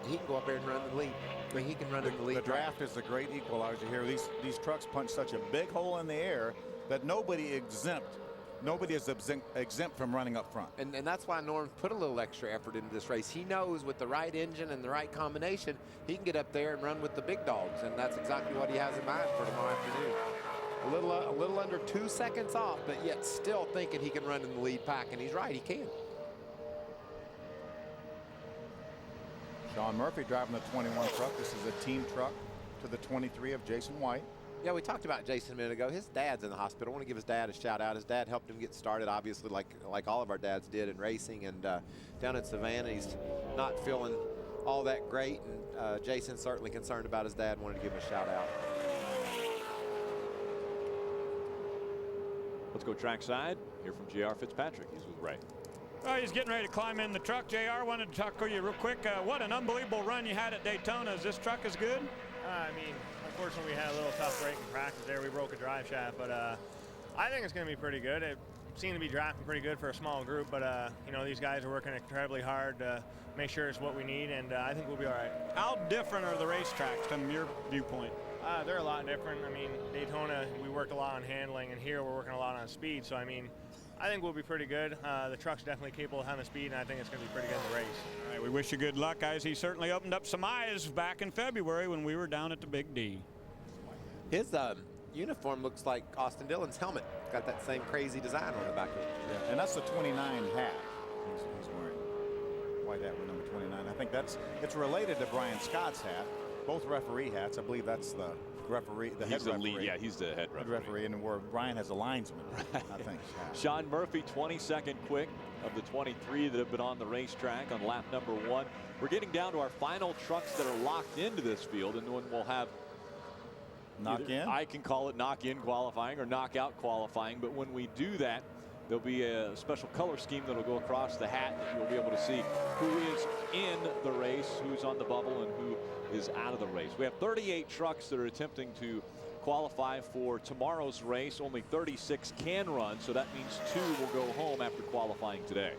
he can go up there and run the lead. I mean, he can run in the lead. The draft is a great equalizer here. These trucks punch such a big hole in the air that nobody is exempt from running up front. And that's why Norm put a little extra effort into this race. He knows with the right engine and the right combination, he can get up there and run with the big dogs, and that's exactly what he has in mind for tomorrow afternoon. A little under 2 seconds off, but yet still thinking he can run in the lead pack, and he's right, he can. Sean Murphy driving the 21 truck. This is a team truck to the 23 of Jason White. Yeah, we talked about Jason a minute ago. His dad's in the hospital. I want to give his dad a shout out. His dad helped him get started, obviously, like all of our dads did in racing. And down in Savannah, he's not feeling all that great. And Jason's certainly concerned about his dad. Wanted to give him a shout out. Let's go trackside. Hear from J.R. Fitzpatrick. He's with Ray. Oh, he's getting ready to climb in the truck. JR, wanted to talk to you real quick. What an unbelievable run you had at Daytona. Is this truck as good? I mean, unfortunately, we had a little tough break in practice there. We broke a drive shaft, but I think it's going to be pretty good. It seemed to be drafting pretty good for a small group, but you know, these guys are working incredibly hard to make sure it's what we need, and I think we'll be all right. How different are the racetracks from your viewpoint? They're a lot different. I mean, Daytona, we worked a lot on handling, and here we're working a lot on speed. So, I mean, I think we'll be pretty good. The truck's definitely capable of having speed, and I think it's going to be pretty good in the race. All right, we wish you good luck, guys. He certainly opened up some eyes back in February when we were down at the Big D. His uniform looks like Austin Dillon's helmet. Got that same crazy design on the back of it. Yeah, and that's the 29 hat he's wearing. White hat with number 29. I think it's related to Brian Scott's hat. Both referee hats. I believe that's the referee, the head referee. Yeah, he's the head referee. And where Brian has a linesman, I think. Sean Murphy, 22nd quick of the 23 that have been on the racetrack on lap number 1. We're getting down to our final trucks that are locked into this field, and when we'll have knock-in. I can call it knock-in qualifying or knockout qualifying, but when we do that, there'll be a special color scheme that'll go across the hat. You'll be able to see who is in the race, who's on the bubble, and who is out of the race. We have 38 trucks that are attempting to qualify for tomorrow's race. Only 36 can run, so that means 2 will go home after qualifying today.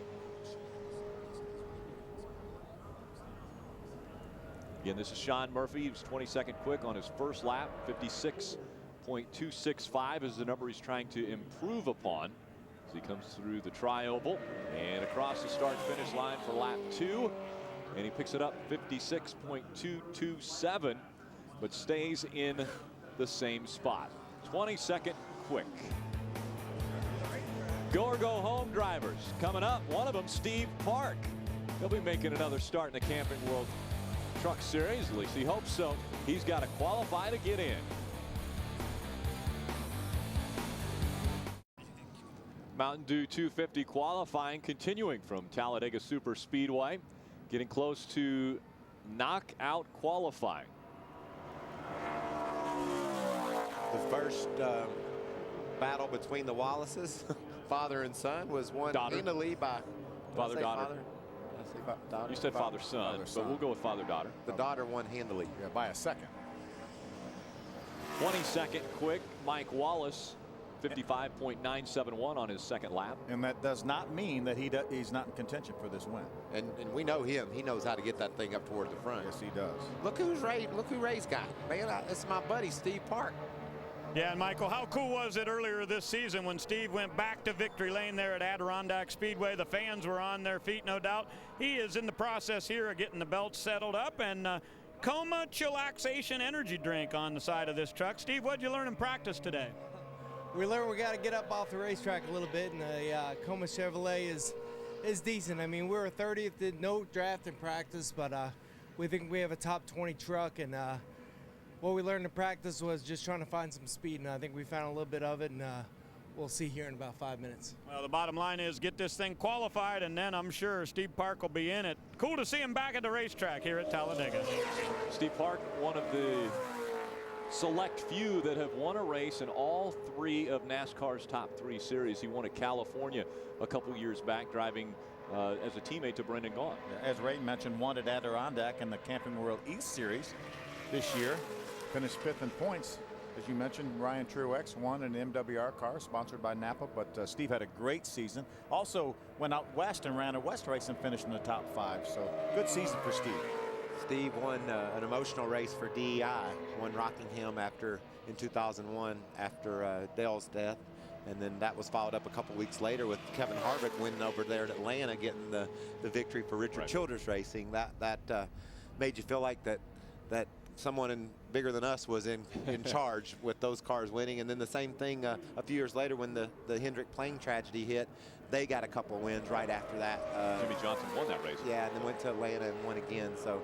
Again, this is Sean Murphy. He was 22nd quick on his first lap. 56.265 is the number he's trying to improve upon as he comes through the tri-oval and across the start-finish line for lap 2. And he picks it up 56.227, but stays in the same spot. 22nd quick. Go or go home drivers coming up. One of them, Steve Park. He'll be making another start in the Camping World Truck Series. At least he hopes so. He's got to qualify to get in. Mountain Dew 250 qualifying continuing from Talladega Superspeedway. Getting close to knockout qualifying. The first battle between the Wallaces, father and son, was won handily by father-daughter. You said father-son, but we'll go with father-daughter. The daughter won handily. Yeah, by a second. 22nd quick, Mike Wallace, 55.971 on his second lap. And that does not mean that he's not in contention for this win. And we know him. He knows how to get that thing up toward the front. Yes, he does. Look who Ray's got. Man, it's my buddy Steve Park. Yeah, and Michael, how cool was it earlier this season when Steve went back to victory lane there at Adirondack Speedway? The fans were on their feet, no doubt. He is in the process here of getting the belt settled up, and Coma Chillaxation energy drink on the side of this truck. Steve, what'd you learn in practice today? We learned we got to get up off the racetrack a little bit, and the Coma Chevrolet is decent. I mean, we were 30th, did no draft in practice, but we think we have a top 20 truck, and what we learned in practice was just trying to find some speed, and I think we found a little bit of it, and we'll see here in about 5 minutes. Well, the bottom line is get this thing qualified, and then I'm sure Steve Park will be in it. Cool to see him back at the racetrack here at Talladega. Steve Park, one of the select few that have won a race in all 3 of NASCAR's top 3 series. He won at California a couple years back, driving as a teammate to Brendan Gaughan. As Ray mentioned, won at Adirondack in the Camping World East Series this year. Finished 5th in points. As you mentioned, Ryan Truex won an MWR car sponsored by Napa, but Steve had a great season. Also went out west and ran a West race and finished in the top 5. So good season for Steve. Steve won an emotional race for DEI, won Rockingham in 2001 after Dale's death. And then that was followed up a couple weeks later with Kevin Harvick winning over there at Atlanta, getting the victory for Richard Childress Racing. That made you feel like that someone bigger than us was in charge with those cars winning. And then the same thing a few years later when the Hendrick Plain tragedy hit, they got a couple of wins right after that. Jimmy Johnson won that race. Yeah, and then went to Atlanta and won again. So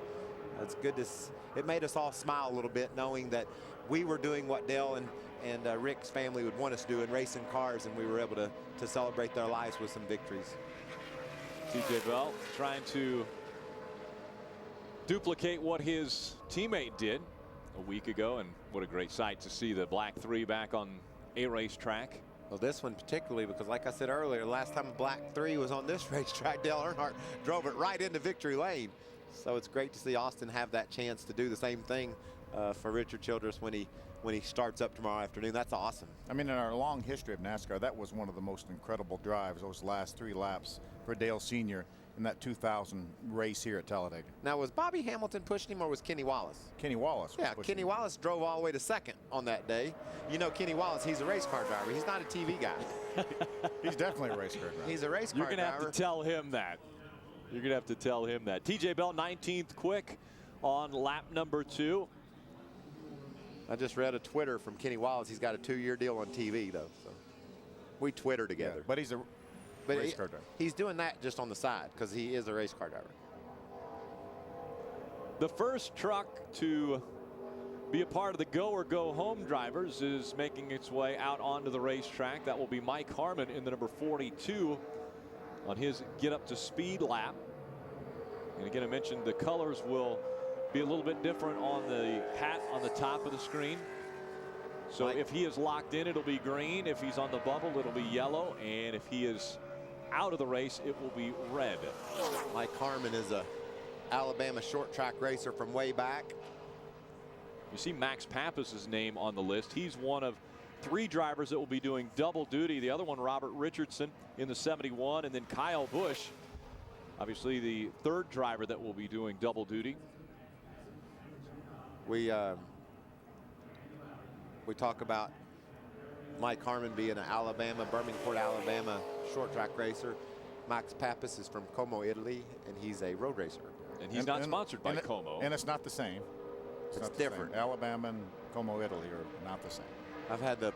it's good it made us all smile a little bit knowing that we were doing what Dale and Rick's family would want us to do in racing cars, and we were able to celebrate their lives with some victories. TJ Bell trying to duplicate what his teammate did a week ago, and what a great sight to see the Black 3 back on a racetrack. Well, this one particularly because, like I said earlier, last time a Black 3 was on this racetrack, Dale Earnhardt drove it right into victory lane. So it's great to see Austin have that chance to do the same thing for Richard Childress when he starts up tomorrow afternoon. That's awesome. I mean, in our long history of NASCAR, that was one of the most incredible drives, those last 3 laps for Dale Sr. in that 2000 race here at Talladega. Now, was Bobby Hamilton pushing him or was Kenny Wallace? Kenny Wallace. Yeah, Kenny Wallace drove all the way to 2nd on that day. You know Kenny Wallace, he's a race car driver. He's not a TV guy. He's definitely a race car driver. He's a race car driver. You're going to have to tell him that. You're going to have to tell him that. TJ Bell, 19th quick on lap number 2. I just read a Twitter from Kenny Wallace. He's got a 2-year deal on TV, though. So we Twitter together. Yeah, but he's a race car driver. He's doing that just on the side because he is a race car driver. The first truck to be a part of the go or go home drivers is making its way out onto the racetrack. That will be Mike Harmon in the number 42 on his get up to speed lap. And again, I mentioned the colors will be a little bit different on the hat on the top of the screen. So if he is locked in, it'll be green. If he's on the bubble, it'll be yellow. And if he is out of the race, it will be red. Mike Harmon is a Alabama short track racer from way back. You see Max Pappas's name on the list. He's one of 3 drivers that will be doing double duty. The other one, Robert Richardson in the 71, and then Kyle Busch, obviously the 3rd driver that will be doing double duty. We talk about Mike Harmon being an Birmingport, Alabama short track racer. Max Pappas is from Como, Italy, and he's a road racer. And he's not sponsored by Como. And it's not the same. It's different. Alabama and Como, Italy are not the same. I've had the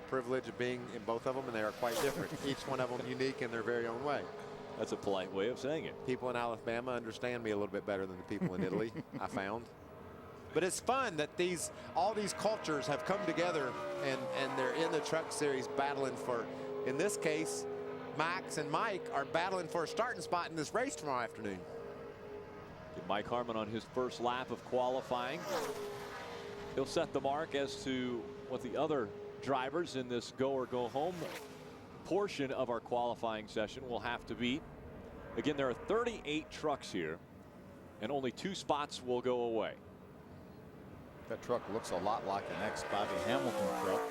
privilege of being in both of them, and they are quite different. Each one of them unique in their very own way. That's a polite way of saying it. People in Alabama understand me a little bit better than the people in Italy, I found. But it's fun that all these cultures have come together and they're in the truck series battling for, in this case, Max and Mike are battling for a starting spot in this race tomorrow afternoon. Get Mike Harmon on his first lap of qualifying. He'll set the mark as to what the other drivers in this go or go home portion of our qualifying session will have to beat. Again, there are 38 trucks here and only 2 spots will go away. That truck looks a lot like an ex-Bobby Hamilton truck.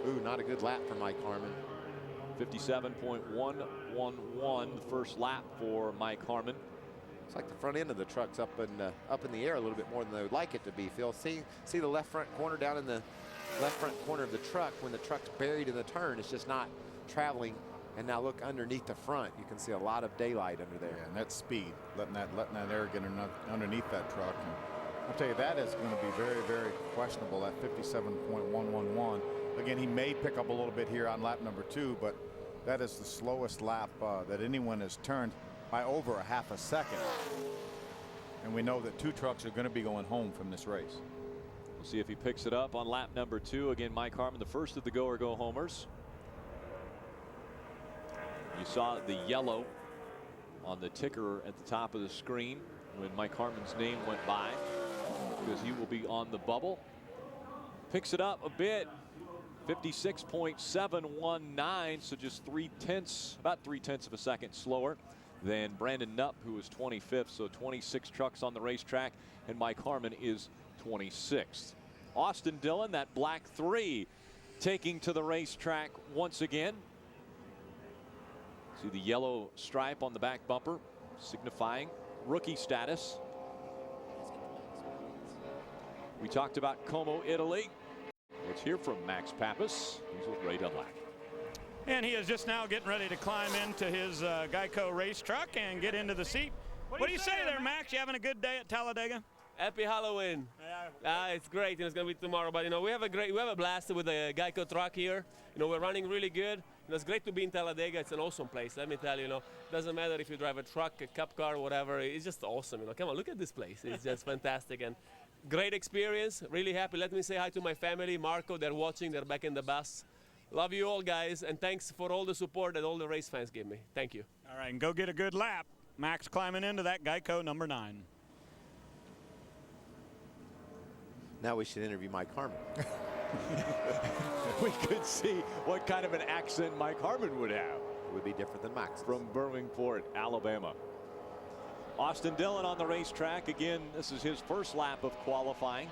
Ooh, not a good lap for Mike Harmon. 57.111 the first lap for Mike Harmon. It's like the front end of the truck's up in the air a little bit more than they would like it to be, Phil. See the left front corner down in the left front corner of the truck. When the truck's buried in the turn, it's just not traveling. And now look underneath the front. You can see a lot of daylight under there. Yeah, and that speed, letting that air get underneath that truck. And I'll tell you, that is going to be very, very questionable at 57.111. Again, he may pick up a little bit here on lap number 2, but that is the slowest lap that anyone has turned by over a half a second. And we know that 2 trucks are going to be going home from this race. We'll see if he picks it up on lap number 2. Again, Mike Harmon, the first of the go-homers. You saw the yellow on the ticker at the top of the screen when Mike Harmon's name went by, because he will be on the bubble. Picks it up a bit, 56.719, so just about 3/10 of a second slower than Brandon Knupp, who was 25th. So 26 trucks on the racetrack, and Mike Harmon is 26th. Austin Dillon, that black 3, taking to the racetrack once again. See the yellow stripe on the back bumper, signifying rookie status. We talked about Como, Italy. Let's hear from Max Pappas. He's with Ray Dunlap. And he is just now getting ready to climb into his Geico race truck and get into the seat. What do you say there, Max? You having a good day at Talladega? Happy Halloween. It's great, and it's going to be tomorrow. But, we have a blast with the Geico truck here. We're running really good. It's great to be in Talladega. It's an awesome place. Let me tell you, doesn't matter if you drive a truck, a cup car, whatever. It's just awesome. Come on, look at this place. It's just fantastic. And great experience. Really happy. Let me say hi to my family. Marco, they're watching. They're back in the bus. Love you all, guys. And thanks for all the support that all the race fans give me. Thank you. All right, and go get a good lap. Max climbing into that Geico number 9. Now we should interview Mike Harmon. We could see what kind of an accent Mike Harmon would have. It would be different than Max. From Birmingport, Alabama. Austin Dillon on the racetrack. Again, this is his first lap of qualifying.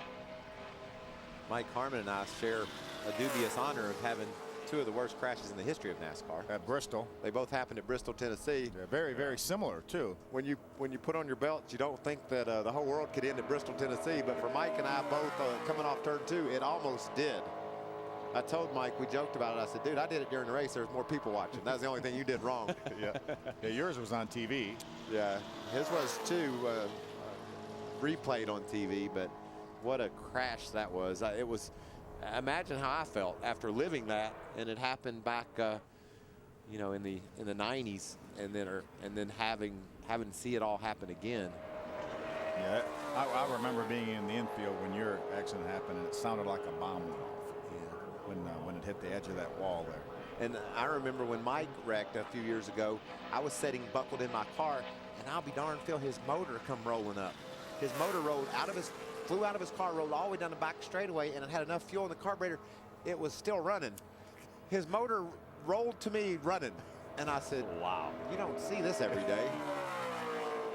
Mike Harmon and I share a dubious honor of having 2 of the worst crashes in the history of NASCAR. At Bristol. They both happened at Bristol, Tennessee. They're very, very similar, too. When you put on your belt, you don't think that the whole world could end at Bristol, Tennessee. But for Mike and I both coming off turn 2, it almost did. I told Mike, we joked about it. I said, dude, I did it during the race. There was more people watching. That was the only thing you did wrong. Yeah, yours was on TV. Yeah, his was too, replayed on TV, but what a crash that was. Imagine how I felt after living that, and it happened back, in the 90s, and then having to see it all happen again. Yeah, I remember being in the infield when your accident happened, and it sounded like a bomb went off. When it hit the edge of that wall there. And I remember when Mike wrecked a few years ago, I was sitting buckled in my car, and I'll be darned, Phil, his motor come rolling up. His motor flew out of his car, rolled all the way down the back straightaway, and it had enough fuel in the carburetor. It was still running. His motor rolled to me running. And I said, wow, you don't see this every day.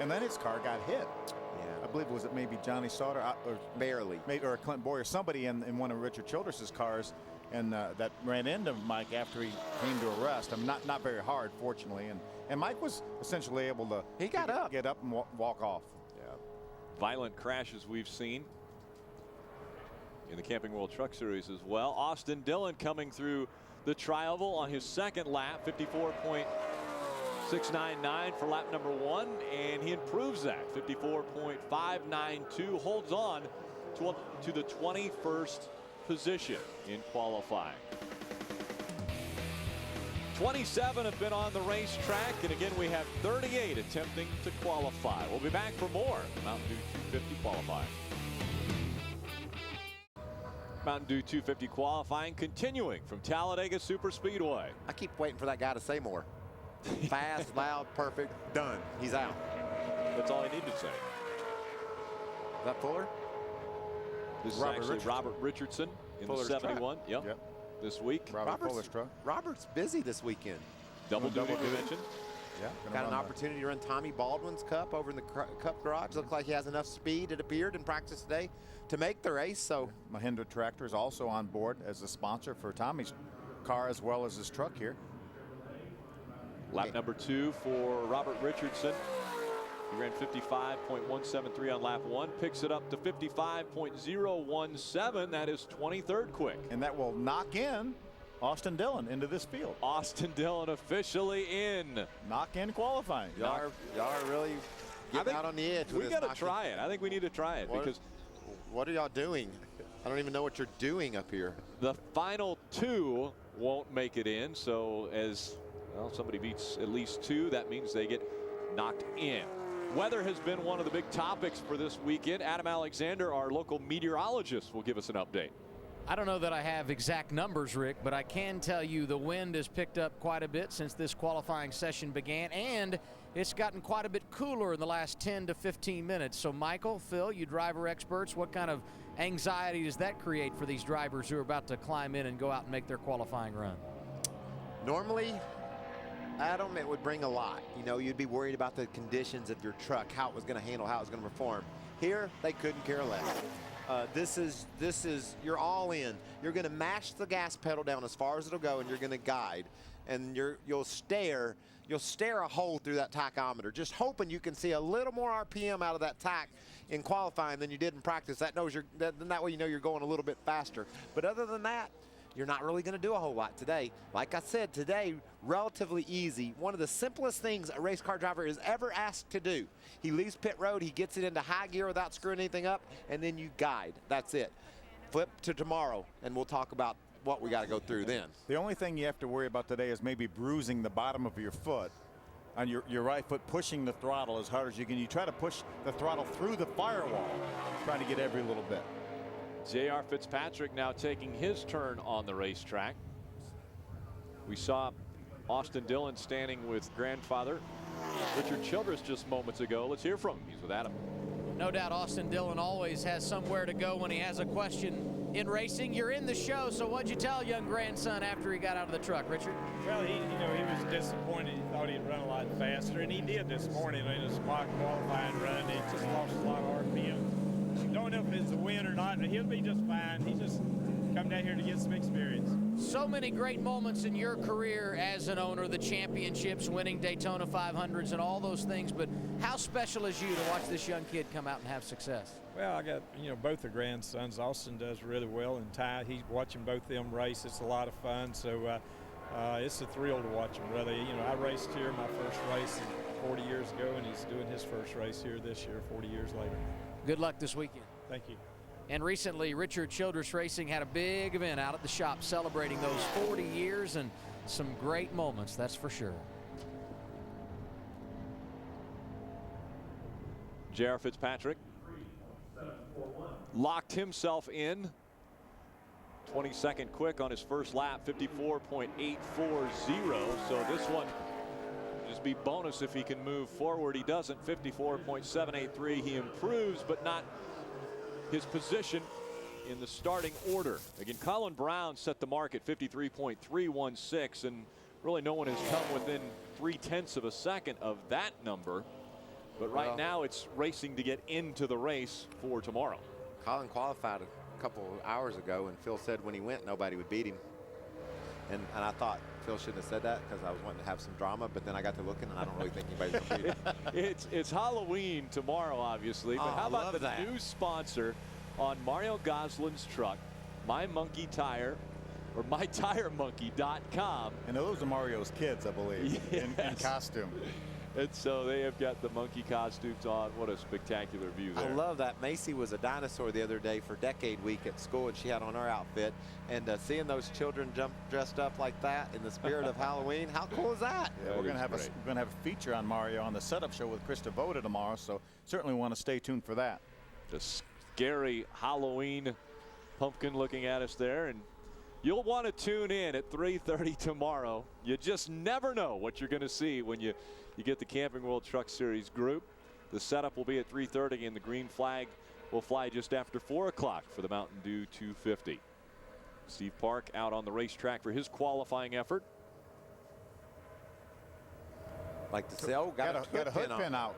And then his car got hit. Yeah. I believe, was it maybe Johnny Sauter? Or barely. Maybe, or Clint Boyer, somebody in one of Richard Childress's cars, and that ran into Mike after he came to a rest. Not very hard, fortunately. And Mike was essentially able to get up and walk off. Yeah. Violent crashes we've seen in the Camping World Truck Series as well. Austin Dillon coming through the tri-oval on his second lap, 54.699 for lap number 1, and he improves that. 54.592, holds on to the 21st position in qualifying. 27 have been on the racetrack, and again we have 38 attempting to qualify. We'll be back for more Mountain Dew 250 qualifying. Mountain Dew 250 qualifying continuing from Talladega Superspeedway. I keep waiting for that guy to say more. Fast, loud, perfect, done. He's out. That's all I need to say. Is that Fuller? This is actually Robert Richardson in Fuller's the 71. Truck. Yep. This week. Robert's busy this weekend. Double duty dimension. Yeah, got an opportunity to run Tommy Baldwin's Cup over in the Cup garage. Looked like he has enough speed, it appeared, in practice today to make the race. So Mahindra Tractor is also on board as a sponsor for Tommy's car as well as his truck here. Lap number 2 for Robert Richardson. He ran 55.173 on lap 1, picks it up to 55.017. That is 23rd quick. And that will knock in Austin Dillon into this field. Austin Dillon officially in. Knock in qualifying. Y'all are really getting out on the edge. We got to try it. I think we need to try it because. What are y'all doing? I don't even know what you're doing up here. The final 2 won't make it in. So as well, somebody beats at least 2, that means they get knocked in. Weather has been one of the big topics for this weekend. Adam Alexander, our local meteorologist, will give us an update. I don't know that I have exact numbers, Rick, but I can tell you the wind has picked up quite a bit since this qualifying session began, and it's gotten quite a bit cooler in the last 10 to 15 minutes. So, Michael, Phil, you driver experts, what kind of anxiety does that create for these drivers who are about to climb in and go out and make their qualifying run? Normally, Adam, it would bring a lot. You know, you'd be worried about the conditions of your truck, how it was going to handle, how it was going to perform. Here, they couldn't care less. This is you're all in. You're going to mash the gas pedal down as far as it'll go, and you're going to guide, and you'll stare a hole through that tachometer, just hoping you can see a little more RPM out of that tach in qualifying than you did in practice. That way you know you're going a little bit faster. But other than that, you're not really going to do a whole lot today. Like I said, today, relatively easy. One of the simplest things a race car driver is ever asked to do. He leaves pit road, he gets it into high gear without screwing anything up, and then you guide. That's it. Flip to tomorrow, and we'll talk about what we got to go through then. The only thing you have to worry about today is maybe bruising the bottom of your foot on your right foot, pushing the throttle as hard as you can. You try to push the throttle through the firewall, trying to get every little bit. J.R. Fitzpatrick now taking his turn on the racetrack. We saw Austin Dillon standing with grandfather Richard Childress just moments ago. Let's hear from him. He's with Adam. No doubt Austin Dillon always has somewhere to go when he has a question in racing. You're in the show, so what'd you tell young grandson after he got out of the truck, Richard? Well, he was disappointed. He thought he'd run a lot faster, and he did this morning in his qualifying run. He just lost a lot of RPM. Don't know if it's a win or not, but he'll be just fine. He just come down here to get some experience. So many great moments in your career as an owner, the championships, winning Daytona 500s and all those things, but how special is you to watch this young kid come out and have success? Well, I got, both the grandsons. Austin does really well, and Ty, he's watching both them race. It's a lot of fun, so it's a thrill to watch them, brother. I raced here my first race 40 years ago, and he's doing his first race here this year, 40 years later. Good luck this weekend. Thank you. And recently, Richard Childress Racing had a big event out at the shop celebrating those 40 years and some great moments, that's for sure. J.R. Fitzpatrick locked himself in. 22nd quick on his first lap, 54.840. So this one just be bonus if he can move forward. He doesn't. 54.783. He improves, but not his position in the starting order. Again, Colin Brown set the mark at 53.316, and really no one has come within 0.3 of a second of that number. But right now it's racing to get into the race for tomorrow. Colin qualified a couple hours ago, and Phil said when he went nobody would beat him. And I thought Phil shouldn't have said that because I was wanting to have some drama, but then I got to looking and I don't really think anybody's going to beat him. It's Halloween tomorrow, obviously, but how about the new sponsor on Mario Goslin's truck, My Monkey Tire, or MyTireMonkey.com. And those are Mario's kids, I believe, in costume. And so they have got the monkey costumes on. What a spectacular view there. I love that. Macy was a dinosaur the other day for Decade Week at school, and she had on her outfit. And seeing those children dressed up like that in the spirit of Halloween, how cool is that? Yeah, we're going to have a feature on Mario on the setup show with Krista Voda tomorrow, so certainly want to stay tuned for that. The scary Halloween pumpkin looking at us there, and you'll want to tune in at 3:30 tomorrow. You just never know what you're going to see when you get the Camping World Truck Series group. The setup will be at 3:30, and the green flag will fly just after 4 o'clock for the Mountain Dew 250. Steve Park out on the racetrack for his qualifying effort. Like to say, oh, got a hood pin out.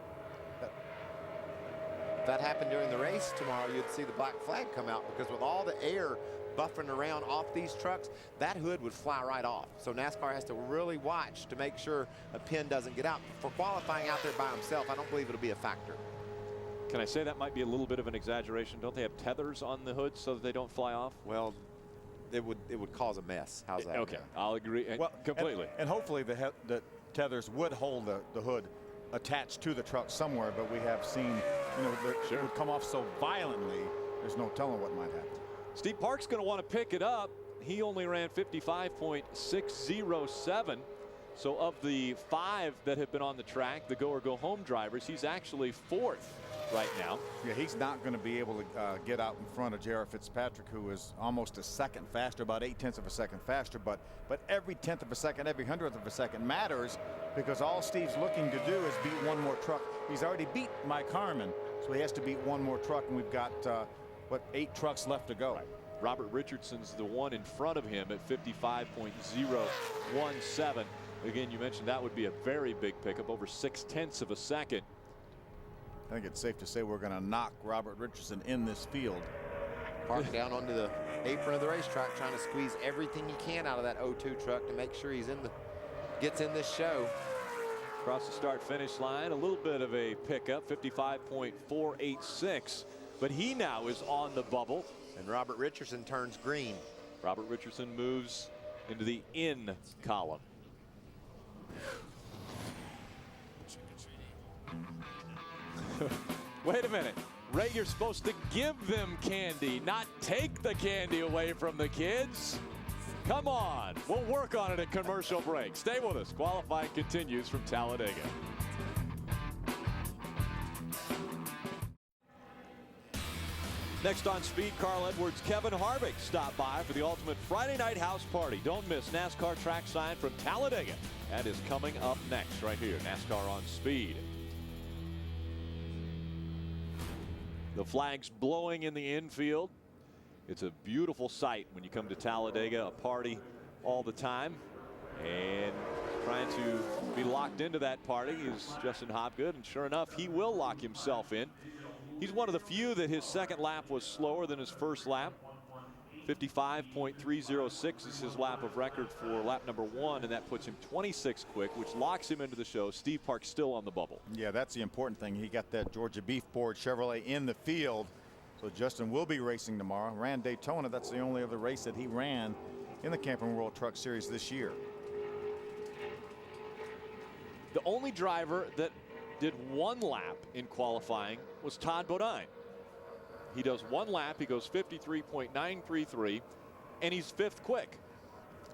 If that happened during the race tomorrow, you'd see the black flag come out, because with all the air buffering around off these trucks, that hood would fly right off. So NASCAR has to really watch to make sure a pin doesn't get out. For qualifying out there by himself, I don't believe it'll be a factor. Can I say that might be a little bit of an exaggeration? Don't they have tethers on the hood so that they don't fly off? Well, it would cause a mess. How's that? Okay, I'll agree completely. And hopefully the tethers would hold the hood attached to the truck somewhere, but we have seen, it would come off so violently, there's no telling what might happen. Steve Park's going to want to pick it up. He only ran 55.607. So of the 5 that have been on the track, the go or go home drivers, he's actually 4th right now. Yeah, he's not going to be able to get out in front of J.R. Fitzpatrick, who is almost a second faster, about 0.8 of a second faster. But every 1/10 of a second, every 100th of a second matters, because all Steve's looking to do is beat one more truck. He's already beat Mike Harmon, so he has to beat one more truck, and we've got 8 trucks left to go. Right. Robert Richardson's the one in front of him at 55.017. Again, you mentioned that would be a very big pickup, over 0.6 of a second. I think it's safe to say we're going to knock Robert Richardson in this field. Park down onto the apron of the racetrack, trying to squeeze everything he can out of that 02 truck to make sure gets in this show. Across the start-finish line, a little bit of a pickup, 55.486. But he now is on the bubble. And Robert Richardson turns green. Robert Richardson moves into the in column. Wait a minute. Ray, you're supposed to give them candy, not take the candy away from the kids. Come on. We'll work on it at commercial break. Stay with us. Qualifying continues from Talladega. Next on Speed, Carl Edwards, Kevin Harvick stop by for the ultimate Friday night house party. Don't miss NASCAR track sign from Talladega. That is coming up next right here. NASCAR on Speed. The flag's blowing in the infield. It's a beautiful sight when you come to Talladega, a party all the time. And trying to be locked into that party is Justin Hopgood, and sure enough, he will lock himself in. He's one of the few that his second lap was slower than his first lap. 55.306 is his lap of record for lap number 1, and that puts him 26 quick, which locks him into the show. Steve Park's still on the bubble. Yeah, that's the important thing. He got that Georgia Beef Board Chevrolet in the field. So Justin will be racing tomorrow. Ran Daytona. That's the only other race that he ran in the Camping World Truck Series this year. The only driver that did 1 lap in qualifying was Todd Bodine. He does 1 lap, he goes 53.933, and he's 5th quick.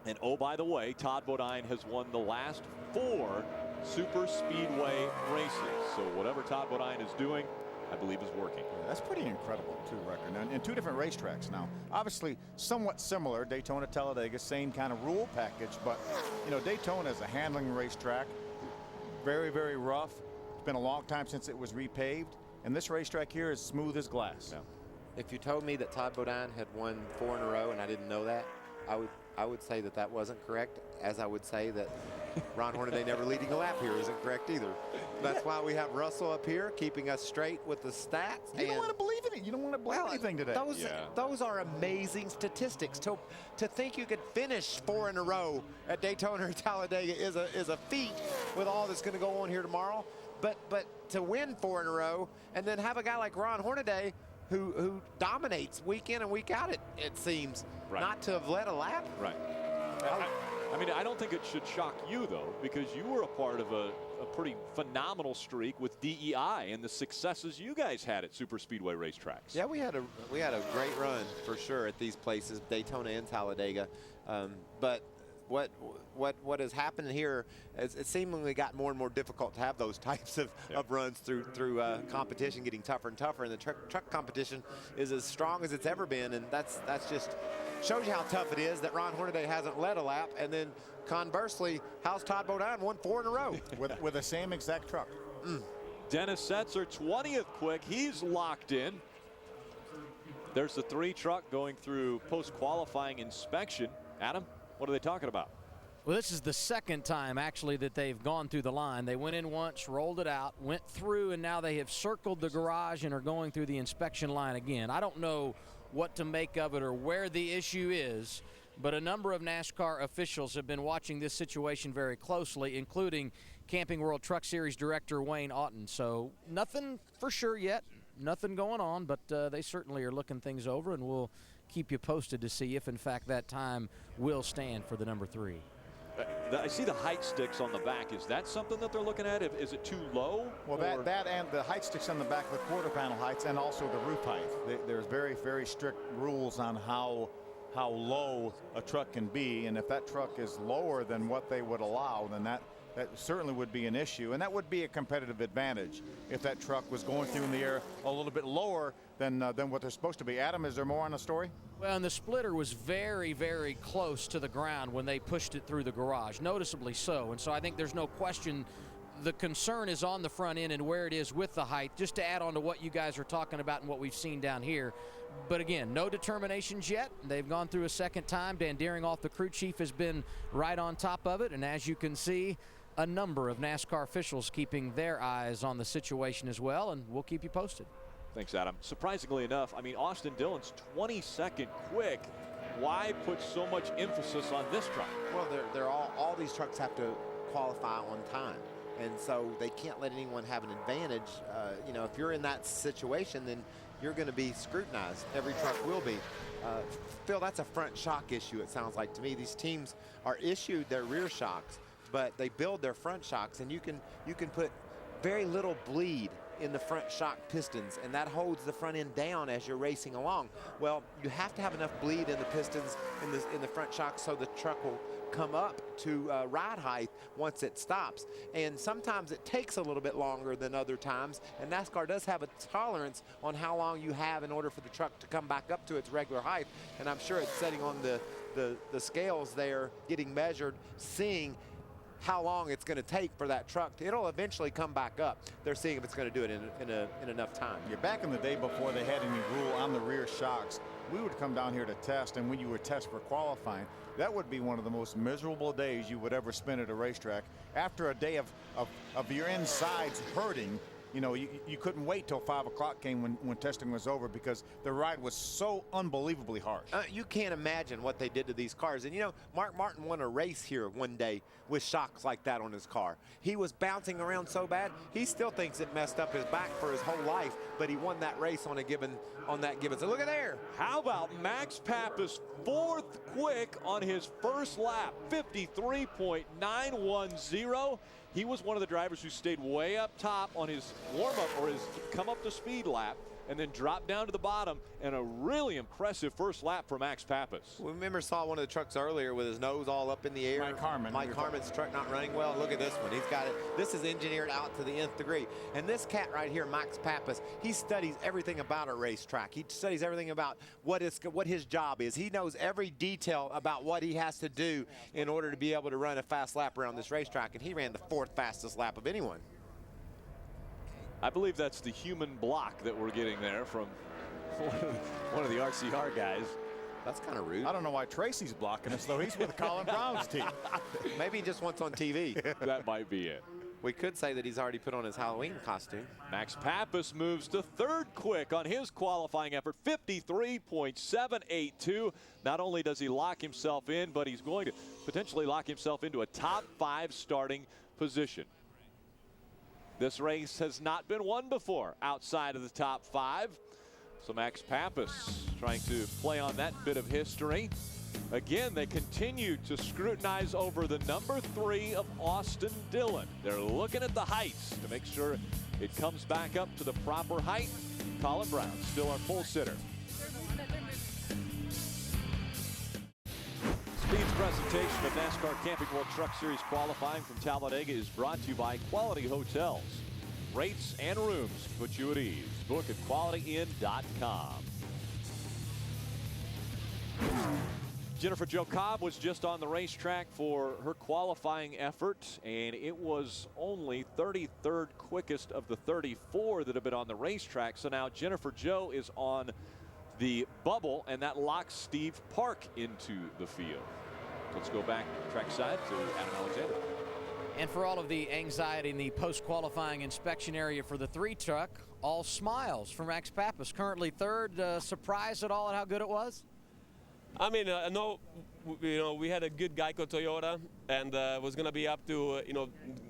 And oh, by the way, Todd Bodine has won the last 4 super speedway races. So whatever Todd Bodine is doing, I believe is working. Yeah, that's pretty incredible, too, record. And 2 different racetracks now. Obviously, somewhat similar, Daytona, Talladega, same kind of rule package. But, Daytona is a handling racetrack, very, very rough. It's been a long time since it was repaved. And this racetrack here is smooth as glass. Yeah. If you told me that Todd Bodine had won 4 in a row and I didn't know that, I would say that wasn't correct, as I would say that Ron Hornaday never leading a lap here isn't correct either. That's why we have Russell up here keeping us straight with the stats. You don't want to believe in it. You don't want to believe anything today. Those are amazing statistics. To think you could finish 4 in a row at Daytona or Talladega is a feat with all that's going to go on here tomorrow. But to win 4 in a row and then have a guy like Ron Hornaday who dominates week in and week out, it seems, not to have led a lap. Right. I mean, I don't think it should shock you, though, because you were a part of a pretty phenomenal streak with DEI and the successes you guys had at super speedway racetracks. Yeah, we had a great run for sure at these places, Daytona and Talladega. But what has happened here is it seemingly got more and more difficult to have those types of runs through competition getting tougher and tougher, and the truck competition is as strong as it's ever been, and that's just shows you how tough it is that Ron Hornaday hasn't led a lap, and then conversely, how's Todd Bodine won 4 in a row with the same exact truck. Dennis Setzer 20th quick, he's locked in. There's the 3 truck going through post-qualifying inspection. Adam, what are they talking about? Well, this is the second time, actually, that they've gone through the line. They went in once, rolled it out, went through, and now they have circled the garage and are going through the inspection line again. I don't know what to make of it or where the issue is, but a number of NASCAR officials have been watching this situation very closely, including Camping World Truck Series Director Wayne Otten. So nothing for sure yet, nothing going on, but they certainly are looking things over, and we'll keep you posted to see if, in fact, that time will stand for the number 3. I see the height sticks on the back. Is that something that they're looking at? Is it too low? Well, that and the height sticks on the back, the quarter panel heights, and also the roof height. There's very, very strict rules on how low a truck can be, and if that truck is lower than what they would allow, then that certainly would be an issue, and that would be a competitive advantage if that truck was going through in the air a little bit lower than what they're supposed to be. Adam, is there more on the story? Well, and the splitter was very, very close to the ground when they pushed it through the garage, noticeably so. And so I think there's no question the concern is on the front end and where it is with the height, just to add on to what you guys are talking about and what we've seen down here. But again, no determinations yet. They've gone through a second time. Dan Deeringoff, the crew chief, has been right on top of it. And as you can see, a number of NASCAR officials keeping their eyes on the situation as well, and we'll keep you posted. Thanks, Adam. Surprisingly enough, I mean, Austin Dillon's 22nd quick. Why put so much emphasis on this truck? Well, they're all these trucks have to qualify on time, and so they can't let anyone have an advantage. You know, if you're in that situation, then you're going to be scrutinized. Every truck will be. Phil, that's a front shock issue, it sounds like to me. These teams are issued their rear shocks, but they build their front shocks, and you can put very little bleed in the front shock pistons, and that holds the front end down as you're racing along. Well, you have to have enough bleed in the pistons in the front shock so the truck will come up to ride height once it stops. And sometimes it takes a little bit longer than other times, and NASCAR does have a tolerance on how long you have in order for the truck to come back up to its regular height. And I'm sure it's setting on the scales there, getting measured, seeing how long it's going to take for that truck. It'll eventually come back up. They're seeing if it's going to do it in enough time. Yeah, back in the day before they had any rule on the rear shocks, we would come down here to test, and when you would test for qualifying, that would be one of the most miserable days you would ever spend at a racetrack. After a day of your insides hurting, you know, you couldn't wait till 5 o'clock came when testing was over, because the ride was so unbelievably harsh. You can't imagine what they did to these cars. And you know, Mark Martin won a race here one day with shocks like that on his car. He was bouncing around so bad, he still thinks it messed up his back for his whole life, but he won that race on that given. So look at there. How about Max Pappas, 4th quick on his first lap, 53.910. He was one of the drivers who stayed way up top on his warm-up or his come up to speed lap, and then dropped down to the bottom, and a really impressive first lap for Max Pappas. We saw one of the trucks earlier with his nose all up in the air. Mike Harmon's truck not running well. Look at this one. He's got it. This is engineered out to the nth degree. And this cat right here, Max Pappas, he studies everything about a racetrack. He studies everything about what his job is. He knows every detail about what he has to do in order to be able to run a fast lap around this racetrack, and he ran the 4th fastest lap of anyone. I believe that's the human block that we're getting there from one of the RCR guys. That's kind of rude. I don't know why Tracy's blocking us, though. He's with Colin Brown's team. Maybe he just wants on TV. That might be it. We could say that he's already put on his Halloween costume. Max Pappas moves to 3rd quick on his qualifying effort, 53.782. Not only does he lock himself in, but he's going to potentially lock himself into a top 5 starting position. This race has not been won before outside of the top 5. So Max Pappas trying to play on that bit of history. Again, they continue to scrutinize over the number 3 of Austin Dillon. They're looking at the heights to make sure it comes back up to the proper height. Colin Brown still our full sitter. Speed's presentation of NASCAR Camping World Truck Series qualifying from Talladega is brought to you by Quality Hotels. Rates and rooms put you at ease. Book at qualityinn.com. Jennifer Jo Cobb was just on the racetrack for her qualifying effort, and it was only 33rd quickest of the 34 that have been on the racetrack. So now Jennifer Jo is on the bubble, and that locks Steve Park into the field. Let's go back trackside to Adam Alexander. And for all of the anxiety in the post-qualifying inspection area for the 3 truck, all smiles for Max Pappas. Currently third. Surprised at all at how good it was? I mean, no, we had a good Geico Toyota, and was going to be up to,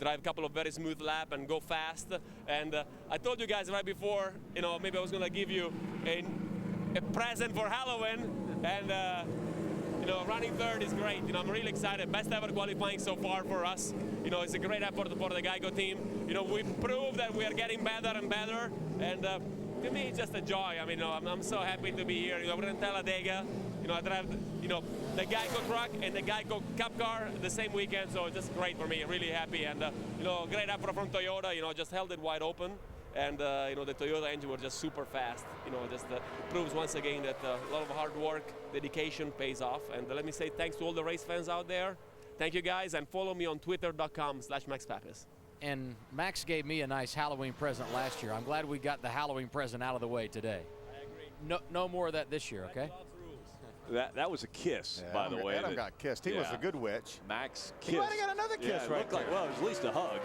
drive a couple of very smooth laps and go fast. And I told you guys right before, maybe I was going to give you a present for Halloween, and running third is great. I'm really excited. Best ever qualifying so far for us. It's a great effort for the Geico team. We proved that we are getting better and better, and to me, it's just a joy. I mean, I'm so happy to be here. We're in Talladega. I drive, the Geico truck and the Geico Cup car the same weekend, so it's just great for me. Really happy, and great effort from Toyota. Just held it wide open, and the Toyota engine was just super fast. Just proves once again that a lot of hard work, dedication pays off. And let me say thanks to all the race fans out there. Thank you guys, and follow me on twitter.com/MaxPappas. And Max gave me a nice Halloween present last year. I'm glad we got the Halloween present out of the way today. I agree. No more of that this year, okay? That was a kiss, by the way. Adam got kissed. He was a good witch. Max kissed. He might have got another kiss right there. Well, it was at least a hug.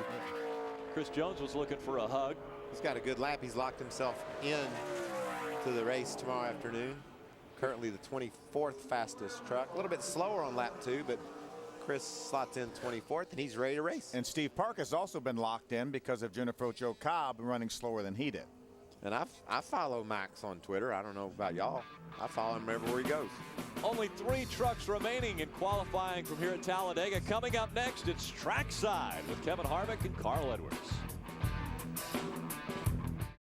Chris Jones was looking for a hug. He's got a good lap. He's locked himself in to the race tomorrow afternoon. Currently the 24th fastest truck. A little bit slower on lap 2, but Chris slots in 24th, and he's ready to race. And Steve Park has also been locked in because of Jennifer Joe Cobb running slower than he did. And I follow Max on Twitter. I don't know about y'all. I follow him everywhere he goes. Only 3 trucks remaining in qualifying from here at Talladega. Coming up next, it's trackside with Kevin Harvick and Carl Edwards.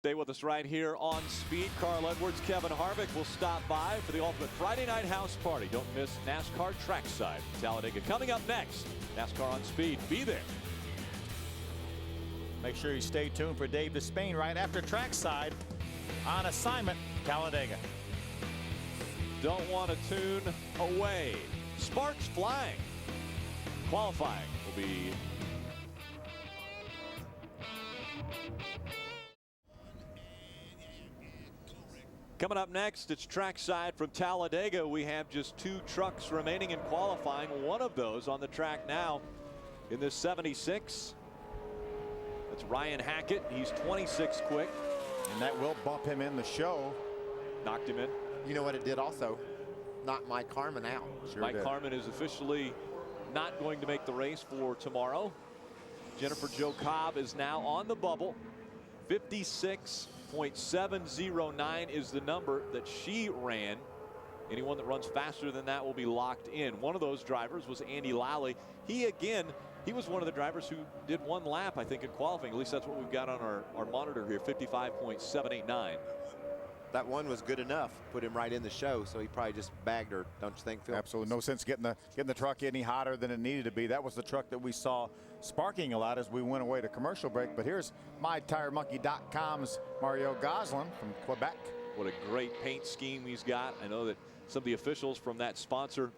Stay with us right here on Speed. Carl Edwards, Kevin Harvick will stop by for the ultimate Friday night house party. Don't miss NASCAR trackside in Talladega. Coming up next, NASCAR on Speed. Be there. Make sure you stay tuned for Dave Despain right after trackside on assignment, Talladega. Don't want to tune away. Sparks flying. Qualifying will be coming up next. It's trackside from Talladega. We have just 2 trucks remaining in qualifying. One of those on the track now in this 76. That's Ryan Hackett. He's 26 quick. And that will bump him in the show. Knocked him in. You know what it did also? Knocked Mike Harmon out. Sure Mike did. Harmon is officially not going to make the race for tomorrow. Jennifer Joe Cobb is now on the bubble. 56.709 is the number that she ran. Anyone that runs faster than that will be locked in. One of those drivers was Andy Lally. He was one of the drivers who did 1 lap, I think, in qualifying. At least that's what we've got on our monitor here, 55.789. That one was good enough. Put him right in the show, so he probably just bagged her, don't you think, Phil? Absolutely. No sense getting the truck any hotter than it needed to be. That was the truck that we saw sparking a lot as we went away to commercial break. But here's MyTireMonkey.com's Mario Goslin from Quebec. What a great paint scheme he's got. I know that some of the officials from that sponsor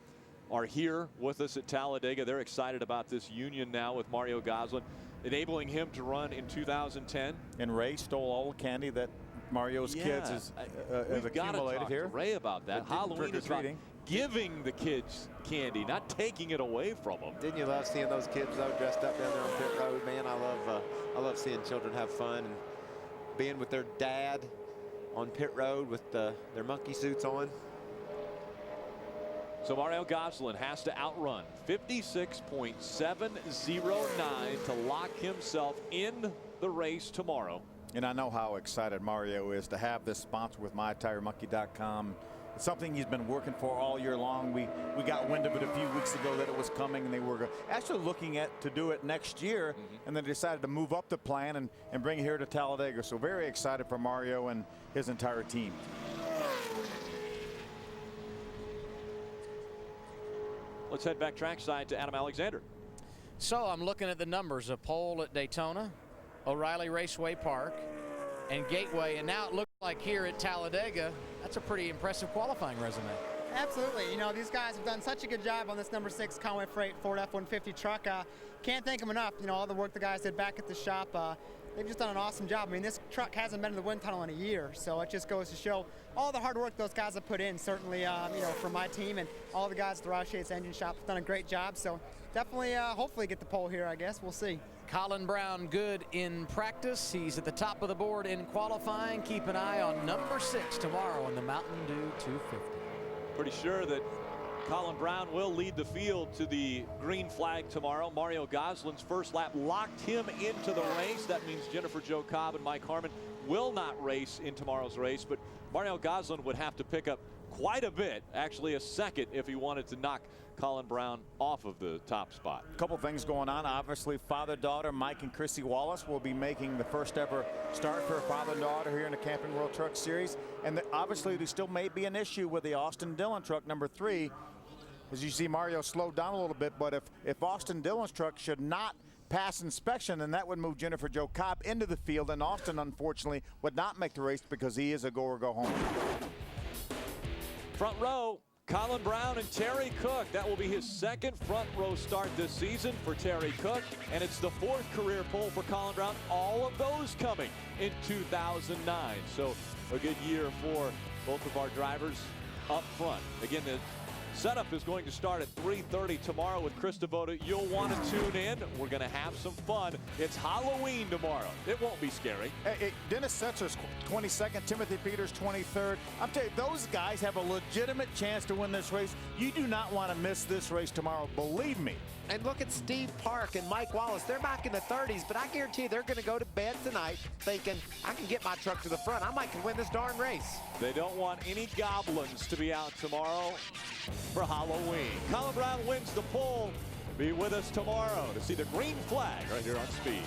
are here with us at Talladega. They're excited about this union now with Mario Goslin, enabling him to run in 2010. And Ray stole all the candy that Mario's kids has accumulated talk here. To Ray about that. Halloween is about giving the kids candy, not taking it away from them. Didn't you love seeing those kids though dressed up down there on pit road, man? I love seeing children have fun and being with their dad on pit road with their monkey suits on. So Mario Goslin has to outrun 56.709 to lock himself in the race tomorrow. And I know how excited Mario is to have this sponsor with MyTireMonkey.com. It's something he's been working for all year long. We got wind of it a few weeks ago that it was coming, and they were actually looking to do it next year, and then decided to move up the plan and bring it here to Talladega. So very excited for Mario and his entire team. Let's head back trackside to Adam Alexander. So I'm looking at the numbers. A pole at Daytona, O'Reilly Raceway Park, and Gateway, and now it looks like here at Talladega, that's a pretty impressive qualifying resume. Absolutely. You know, these guys have done such a good job on this number 6 Conway Freight Ford F-150 truck. Can't thank them enough. You know, all the work the guys did back at the shop. they've just done an awesome job. I mean, this truck hasn't been in the wind tunnel in a year, so it just goes to show all the hard work those guys have put in. Certainly, for my team and all the guys at the Roush Yates Engine Shop have done a great job. So definitely, hopefully get the pole here, I guess. We'll see. Colin Brown good in practice. He's at the top of the board in qualifying. Keep an eye on number 6 tomorrow in the Mountain Dew 250. Pretty sure that Colin Brown will lead the field to the green flag tomorrow. Mario Gosselin's first lap locked him into the race. That means Jennifer Jo Cobb and Mike Harmon will not race in tomorrow's race, but Mario Gosselin would have to pick up quite a bit, actually a second, if he wanted to knock Colin Brown off of the top spot. A couple things going on. Obviously, father-daughter Mike and Chrissy Wallace will be making the first ever start for father and daughter here in the Camping World Truck Series. And obviously, there still may be an issue with the Austin Dillon truck number 3. As you see, Mario slowed down a little bit, but if Austin Dillon's truck should not pass inspection, then that would move Jennifer Jo Cobb into the field, and Austin, unfortunately, would not make the race because he is a go or go home. Front row, Colin Brown and Terry Cook. That will be his second front row start this season for Terry Cook, and it's the 4th career pole for Colin Brown. All of those coming in 2009. So a good year for both of our drivers up front. Again, the setup is going to start at 3:30 tomorrow with Chris Devoto. You'll want to tune in. We're going to have some fun. It's Halloween tomorrow. It won't be scary. Hey, Dennis Setzer's 22nd, Timothy Peters 23rd. I'm telling you, those guys have a legitimate chance to win this race. You do not want to miss this race tomorrow, believe me. And look at Steve Park and Mike Wallace. They're back in the 30s, but I guarantee you they're going to go to bed tonight thinking, I can get my truck to the front. I might can win this darn race. They don't want any goblins to be out tomorrow for Halloween. Colin Brown wins the pole. Be with us tomorrow to see the green flag right here on Speed.